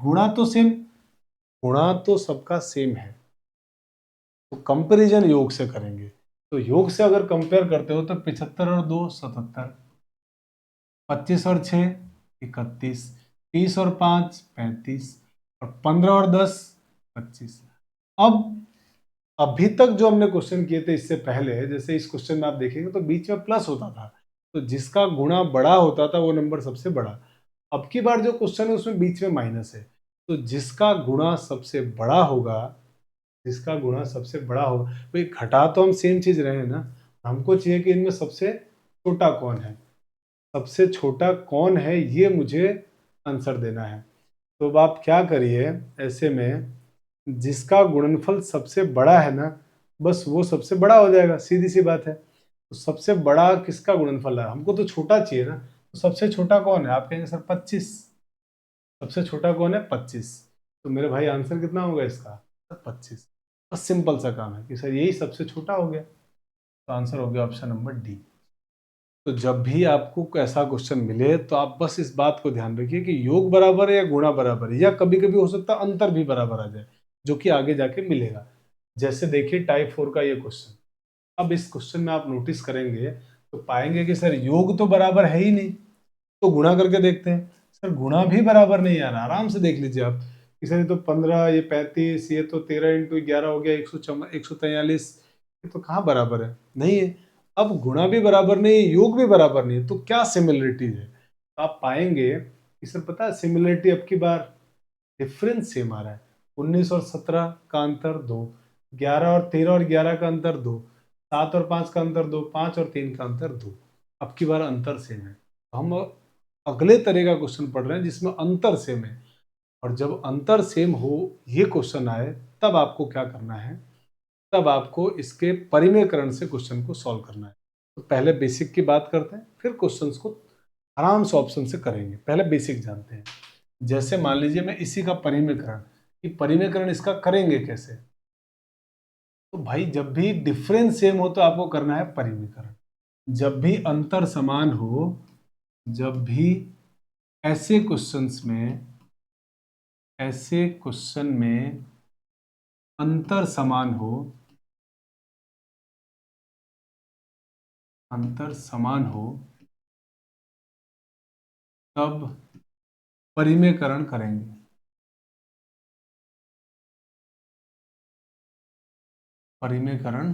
गुणा तो सेम, गुणा तो सबका सेम है, तो कंपैरिजन योग से करेंगे। तो योग से अगर कंपेयर करते हो तो 75 और 2 77, 25 और 6 31, 30 और 5 35, और 15 और 10 25। अब अभी तक जो हमने क्वेश्चन किए थे इससे पहले, जैसे इस क्वेश्चन में आप देखेंगे तो बीच में प्लस होता था, तो जिसका गुणा बड़ा होता था वो नंबर सबसे बड़ा। अब की बार जो क्वेश्चन है उसमें बीच में माइनस है, तो जिसका गुणा सबसे बड़ा होगा, जिसका गुणा सबसे बड़ा होगा, भाई घटा तो हम सेम चीज रहे हैं ना, हमको चाहिए कि इनमें सबसे छोटा कौन है। सबसे छोटा कौन है ये मुझे आंसर देना है। तो अब आप क्या करिए, ऐसे में जिसका गुणनफल सबसे बड़ा है ना, बस वो सबसे बड़ा हो जाएगा, सीधी सी बात है। तो सबसे बड़ा किसका गुणनफल है? हमको तो छोटा चाहिए ना, तो सबसे छोटा कौन है? आप कहेंगे सर 25, सबसे छोटा कौन है? 25। तो मेरे भाई आंसर कितना होगा इसका? सर 25। बस सिंपल सा काम है कि सर यही सबसे छोटा हो गया, तो आंसर हो गया ऑप्शन नंबर डी। तो जब भी आपको ऐसा क्वेश्चन मिले तो आप बस इस बात को ध्यान रखिए कि योग बराबर है या गुणा बराबर है, या कभी कभी हो सकता है अंतर भी बराबर आ जाए, जो कि आगे जाके मिलेगा। जैसे देखिए टाइप 4 का ये क्वेश्चन, अब इस क्वेश्चन में आप नोटिस करेंगे तो पाएंगे कि सर योग तो बराबर है ही नहीं, तो गुणा करके देखते हैं। सर गुणा भी बराबर नहीं आ रहा, आराम से देख लीजिए आप कि सर ये तो 15, ये 35, ये तो 13 × 11 हो गया 143, ये तो कहाँ बराबर है, नहीं है। अब गुणा भी बराबर नहीं है, योग भी बराबर नहीं है, तो क्या सिमिलरिटी है? तो आप पाएंगे कि सर पता है सिमिलरिटी अब की बार डिफरेंस सेम आ रहा है। 19 और 17 का अंतर 2, 11 और 13 और 11 का अंतर 2, 7 और 5 का अंतर 2, 5 और 3 का अंतर 2। अब की बार अंतर सेम है, तो हम अगले तरह का क्वेश्चन पढ़ रहे हैं जिसमें अंतर सेम है। और जब अंतर सेम हो ये क्वेश्चन आए, तब आपको क्या करना है, तब आपको इसके परिमेयकरण से क्वेश्चन को सॉल्व करना है। तो पहले बेसिक की बात करते हैं, फिर क्वेश्चंस को आराम से ऑप्शन से करेंगे। पहले बेसिक जानते हैं। जैसे मान लीजिए मैं इसी का परिमेयकरण, कि परिमेयकरण इसका करेंगे कैसे, तो भाई जब भी डिफरेंस सेम हो तो आपको करना है परिमेयकरण। जब भी अंतर समान हो, जब भी ऐसे क्वेश्चंस में, ऐसे क्वेश्चन में अंतर समान हो, अंतर समान हो, तब परिमेयकरण करेंगे। परिमेयकरण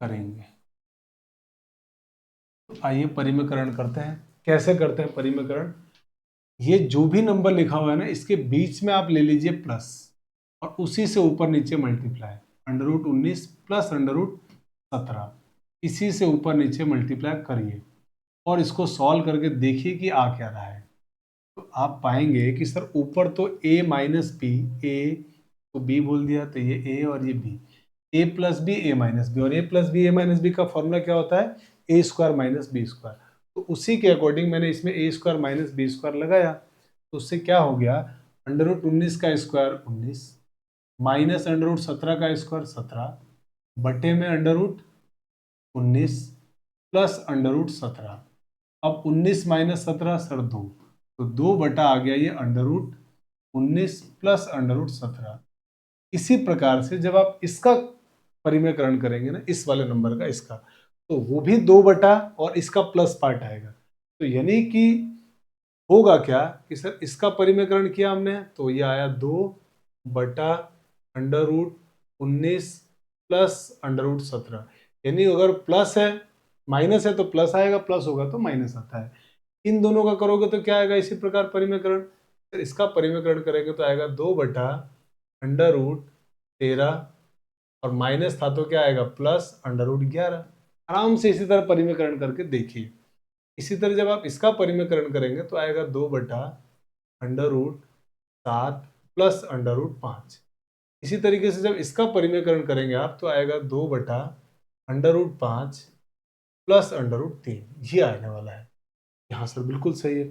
करेंगे। तो आइए परिमेयकरण करते हैं। कैसे करते हैं परिमेयकरण? ये जो भी नंबर लिखा हुआ है ना, इसके बीच में आप ले लीजिए प्लस, और उसी से ऊपर नीचे मल्टीप्लाई, √19 प्लस √17, इसी से ऊपर नीचे मल्टीप्लाई करिए और इसको सॉल्व करके देखिए कि आ क्या रहा है। तो आप पाएंगे कि सर ऊपर तो a माइनस बी, ए तो b बोल दिया, तो ये a और ये b, a plus B A minus B, और a plus B A minus B का फॉर्मूला क्या होता है, a square minus B square. तो उसी के अकॉर्डिंग मैंने इसमें a square minus B square लगाया, तो उससे क्या हो गया, √19 का स्क्वायर 19 माइनस √17 का स्क्वायर 17 बटे में √19 प्लस √17। अब 19 माइनस 17 सर 2, तो 2 बटा आ गया ये √19 प्लस √17। इसी प्रकार से जब आप इसका परिमेयकरण करेंगे ना, इस वाले नंबर का, इसका, तो वो भी 2 बटा और इसका प्लस पार्ट आएगा। तो यानी कि होगा क्या कि सर इसका परिमेयकरण किया हमने, तो ये आया 2 बटा √19 प्लस √17। यानी अगर प्लस है, माइनस है तो प्लस आएगा, प्लस होगा तो माइनस आता है। इन दोनों का करोगे तो क्या आएगा, इसी प्रकार परिमेयकरण। फिर इसका परिमेयकरण करेंगे तो आएगा 2 बटा √13, और माइनस था तो क्या आएगा, प्लस √11। आराम से इसी तरह परिमेयकरण करके देखिए। इसी तरह जब आप इसका परिमेयकरण करेंगे तो आएगा 2 बटा √7 प्लस √5। इसी तरीके से जब इसका परिमेयकरण करेंगे आप तो आएगा 2 बटा √5 प्लस √3। ये आने वाला है। यहाँ सर बिल्कुल सही है।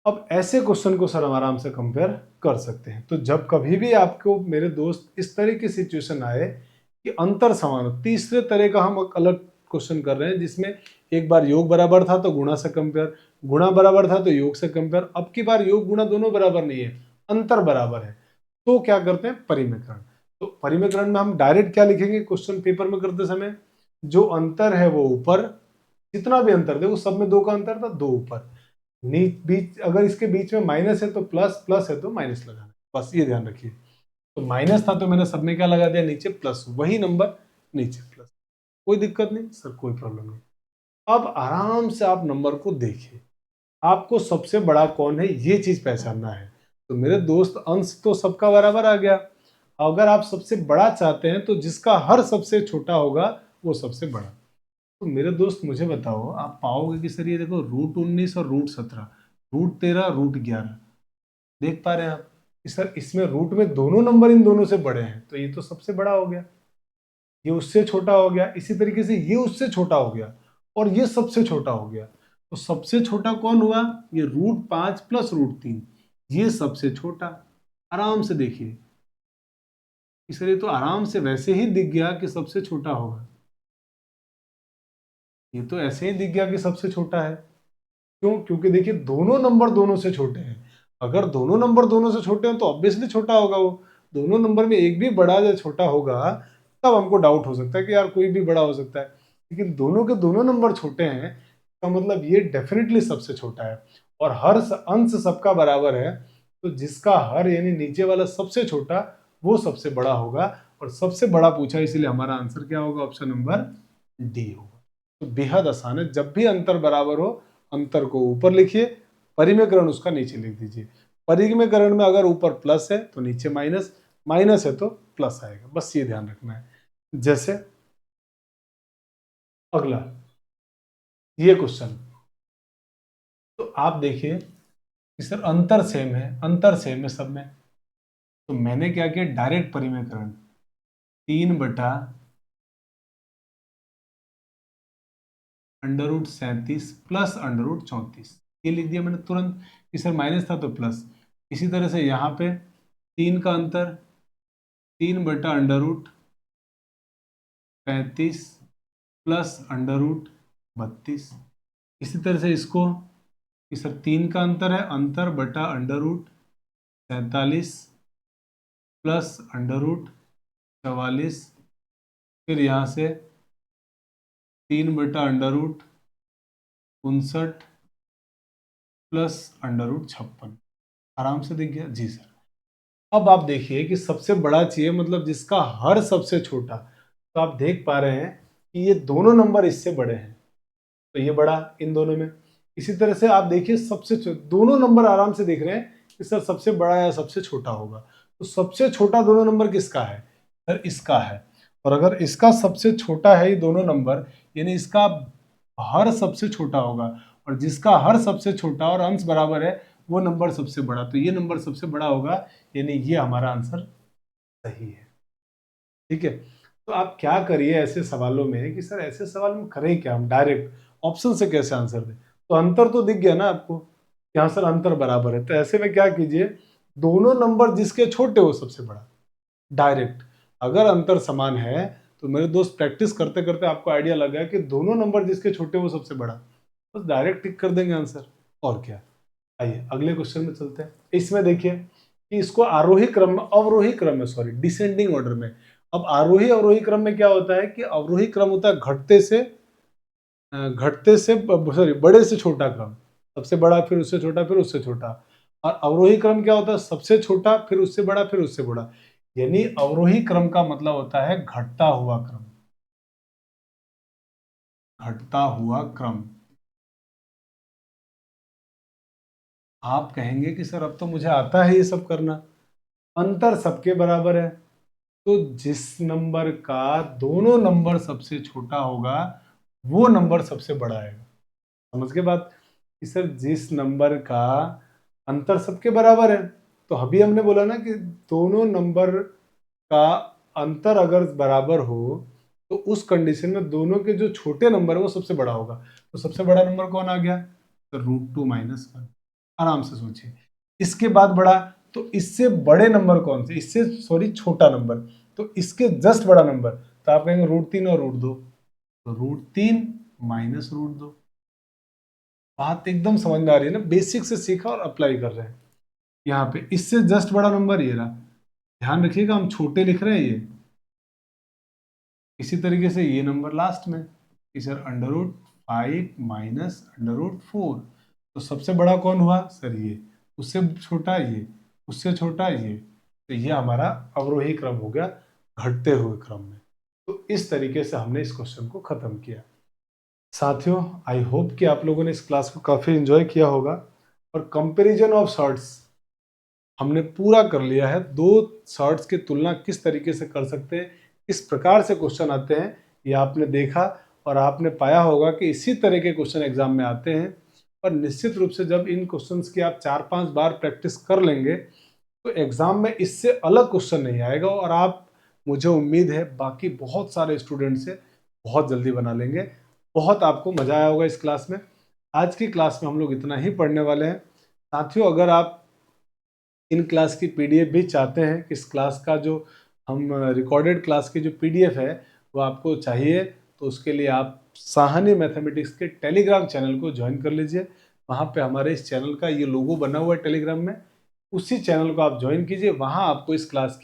अब ऐसे क्वेश्चन को सर हम आराम से कंपेयर कर सकते हैं। तो जब कभी भी आपको मेरे दोस्त इस तरह की सिचुएशन आए कि अंतर समान हो, तीसरे तरह का हम अलग क्वेश्चन कर रहे हैं जिसमें एक बार योग बराबर था तो गुणा से कंपेयर, गुणा बराबर था तो योग से कंपेयर, अब की बार योग गुणा दोनों बराबर नहीं है, अंतर बराबर है, तो क्या करते हैं, परिमेयकरण। तो परिमेयकरण में हम डायरेक्ट क्या लिखेंगे, क्वेश्चन पेपर में करते समय जो अंतर है वो ऊपर, जितना भी अंतर, देखो सब में 2 का अंतर था, 2 ऊपर, बीच अगर इसके बीच में माइनस है तो प्लस, प्लस है तो माइनस लगाना, बस ये ध्यान रखिए। तो माइनस था तो मैंने सब में क्या लगा दिया, नीचे प्लस, वही नंबर नीचे प्लस, कोई दिक्कत नहीं सर, कोई प्रॉब्लम नहीं। अब आराम से आप नंबर को देखिए, आपको सबसे बड़ा कौन है ये चीज पहचानना है। तो मेरे दोस्त अंश तो सबका बराबर आ गया। अगर आप सबसे बड़ा चाहते हैं तो जिसका हर सबसे छोटा होगा वो सबसे बड़ा। तो मेरे दोस्त मुझे बताओ, आप पाओगे कि सर ये देखो √19 और √17, √13, √11, देख पा रहे हैं आप कि सर इसमें रूट में दोनों नंबर इन दोनों से बड़े हैं, तो ये तो सबसे बड़ा हो गया, ये उससे छोटा हो गया, इसी तरीके से ये उससे छोटा हो गया, और ये सबसे छोटा हो गया। तो सबसे छोटा कौन हुआ, ये √5 प्लस √3, ये सबसे छोटा। आराम से देखिए, इसलिए तो आराम से वैसे ही दिख गया कि सबसे छोटा होगा, ये तो ऐसे ही दिख गया कि सबसे छोटा है। क्यों, क्योंकि देखिए दोनों नंबर दोनों से छोटे हैं। अगर दोनों नंबर दोनों से छोटे हैं तो ऑब्वियसली छोटा होगा वो। दोनों नंबर में एक भी बड़ा या छोटा होगा तब हमको डाउट हो सकता है कि यार कोई भी बड़ा हो सकता है। लेकिन दोनों के दोनों नंबर छोटे हैं, इसका मतलब ये डेफिनेटली सबसे छोटा है। और हर अंश सबका बराबर है, तो जिसका हर यानी नीचे वाला सबसे छोटा वो सबसे बड़ा होगा, और सबसे बड़ा पूछा इसलिए हमारा आंसर क्या होगा, ऑप्शन नंबर डी होगा। तो बेहद आसान है, जब भी अंतर बराबर हो अंतर को ऊपर लिखिए, परिमेयकरण उसका नीचे लिख दीजिए। परिमेयकरण में अगर ऊपर प्लस है तो नीचे माइनस, माइनस है तो प्लस आएगा, बस ये ध्यान रखना है। जैसे अगला ये क्वेश्चन, तो आप देखिए कि सर अंतर सेम है, अंतर सेम है सब में, तो मैंने क्या किया, डायरेक्ट परिमेयकरण 3/√37 प्लस √34 ये लिख दिया मैंने तुरंत, कि सर माइनस था तो प्लस। इसी तरह से यहाँ पे 3 का अंतर 3/√35 प्लस √32। इसी तरह से इसको कि सर 3 का अंतर है, अंतर बटा √47 प्लस √44, फिर यहाँ से 3/√59 प्लस √56। आराम से दिख गया जी सर। अब आप देखिए कि सबसे बड़ा चाहिए, मतलब जिसका हर सबसे छोटा, तो आप देख पा रहे हैं कि ये दोनों नंबर इससे बड़े हैं, तो ये बड़ा इन दोनों में। इसी तरह से आप देखिए सबसे दोनों नंबर आराम से देख रहे हैं कि सर सबसे बड़ा या सबसे छोटा होगा, तो सबसे छोटा दोनों नंबर किसका है, सर इसका है। और अगर इसका सबसे छोटा है ये दोनों नंबर, यानी इसका हर सबसे छोटा होगा, और जिसका हर सबसे छोटा और अंश बराबर है वो नंबर सबसे बड़ा, तो ये नंबर सबसे बड़ा होगा, यानी ये हमारा आंसर सही है। ठीक है, तो आप क्या करिए ऐसे सवालों में कि सर ऐसे सवाल में करें क्या, हम डायरेक्ट ऑप्शन से कैसे आंसर दें। तो अंतर तो दिख गया ना आपको, यहाँ सर अंतर बराबर है, तो ऐसे में क्या कीजिए, दोनों नंबर जिसके छोटे हो सबसे बड़ा, डायरेक्ट। अगर अंतर समान है तो मेरे दोस्त प्रैक्टिस करते करते आपको आइडिया लगा कि दोनों नंबर जिसके छोटे वो सबसे बड़ा, बस डायरेक्ट टिक कर देंगे आंसर, और क्या। आइए अगले क्वेश्चन में चलते हैं। इसमें देखिए कि इसको आरोही क्रम में, अवरोही क्रम में, सॉरी डिसेंडिंग ऑर्डर में। अब आरोही अवरोही क्रम में क्या होता है कि अवरोही क्रम होता है घटते से सॉरी बड़े से छोटा क्रम, सबसे बड़ा फिर उससे छोटा फिर उससे छोटा। और अवरोही क्रम क्या होता है, सबसे छोटा फिर उससे बड़ा फिर उससे बड़ा। यानी अवरोही क्रम का मतलब होता है घटता हुआ क्रम, घटता हुआ क्रम। आप कहेंगे कि सर अब तो मुझे आता है ये सब करना, अंतर सबके बराबर है, तो जिस नंबर का दोनों नंबर सबसे छोटा होगा वो नंबर सबसे बड़ा आएगा। समझ के बात, कि सर जिस नंबर का अंतर सबके बराबर है, तो अभी हमने बोला ना कि दोनों नंबर का अंतर अगर बराबर हो तो उस कंडीशन में दोनों के जो छोटे नंबर है वो सबसे बड़ा होगा। तो सबसे बड़ा नंबर कौन आ गया, तो √2 - 1। आराम से सोचिए, इसके बाद बड़ा, तो इससे बड़े नंबर कौन से, इससे सॉरी छोटा नंबर, तो इसके जस्ट बड़ा नंबर, तो आप कहेंगे √3 और √2, तो √3 - √2। बात एकदम समझ में आ रही है ना, बेसिक से सीखा और अप्लाई कर रहे हैं। यहाँ पे इससे जस्ट बड़ा नंबर ये रहा, ध्यान रखिएगा हम छोटे लिख रहे हैं ये। इसी तरीके से ये नंबर लास्ट में कि सर √5 - √4, तो सबसे बड़ा कौन हुआ सर ये, उससे छोटा ये, उससे छोटा ये, तो ये हमारा अवरोही क्रम हो गया, घटते हुए क्रम में। तो इस तरीके से हमने इस क्वेश्चन को खत्म किया। साथियों, आई होप कि आप लोगों ने इस क्लास को काफ़ी एंजॉय किया होगा, और कंपैरिजन ऑफ शॉर्ट्स हमने पूरा कर लिया है। दो शॉर्ट्स की तुलना किस तरीके से कर सकते हैं, किस प्रकार से क्वेश्चन आते हैं, ये आपने देखा, और आपने पाया होगा कि इसी तरह के क्वेश्चन एग्जाम में आते हैं। और निश्चित रूप से जब इन क्वेश्चंस की आप 4-5 बार प्रैक्टिस कर लेंगे तो एग्जाम में इससे अलग क्वेश्चन नहीं आएगा, और आप, मुझे उम्मीद है बाकी बहुत सारे स्टूडेंट से बहुत जल्दी बना लेंगे। बहुत आपको मजा आया होगा इस क्लास में। आज की क्लास में हम लोग इतना ही पढ़ने वाले हैं। साथियों, अगर आप इन क्लास की पीडीएफ भी चाहते हैं, इस क्लास का जो हम रिकॉर्डेड क्लास की जो पीडीएफ है वो आपको चाहिए, तो उसके लिए आप साहनी मैथमेटिक्स के टेलीग्राम चैनल को ज्वाइन कर लीजिए। वहाँ पे हमारे इस चैनल का ये लोगो बना हुआ है टेलीग्राम में, उसी चैनल को आप ज्वाइन कीजिए। वहाँ आपको इस क्लास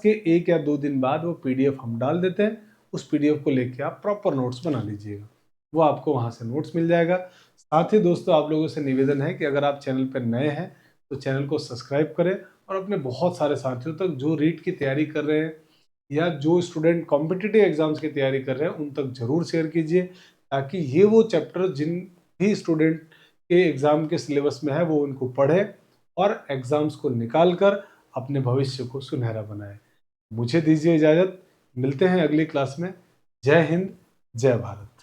के 1 या 2 दिन बाद वो पीडीएफ हम डाल देते हैं, उस PDF को लेके आप प्रॉपर नोट्स बना लीजिएगा, वो आपको वहाँ से नोट्स मिल जाएगा। साथ ही दोस्तों आप लोगों से निवेदन है कि अगर आप चैनल पर नए हैं तो चैनल को सब्सक्राइब करें और अपने बहुत सारे साथियों तक जो रीट की तैयारी कर रहे हैं या जो स्टूडेंट कॉम्पिटिटिव एग्जाम्स की तैयारी कर रहे हैं उन तक जरूर शेयर कीजिए, ताकि ये वो चैप्टर जिन भी स्टूडेंट के एग्ज़ाम के सिलेबस में है वो उनको पढ़े और एग्ज़ाम्स को निकाल कर अपने भविष्य को सुनहरा बनाए। मुझे दीजिए इजाज़त, मिलते हैं अगली क्लास में। जय हिंद, जय भारत।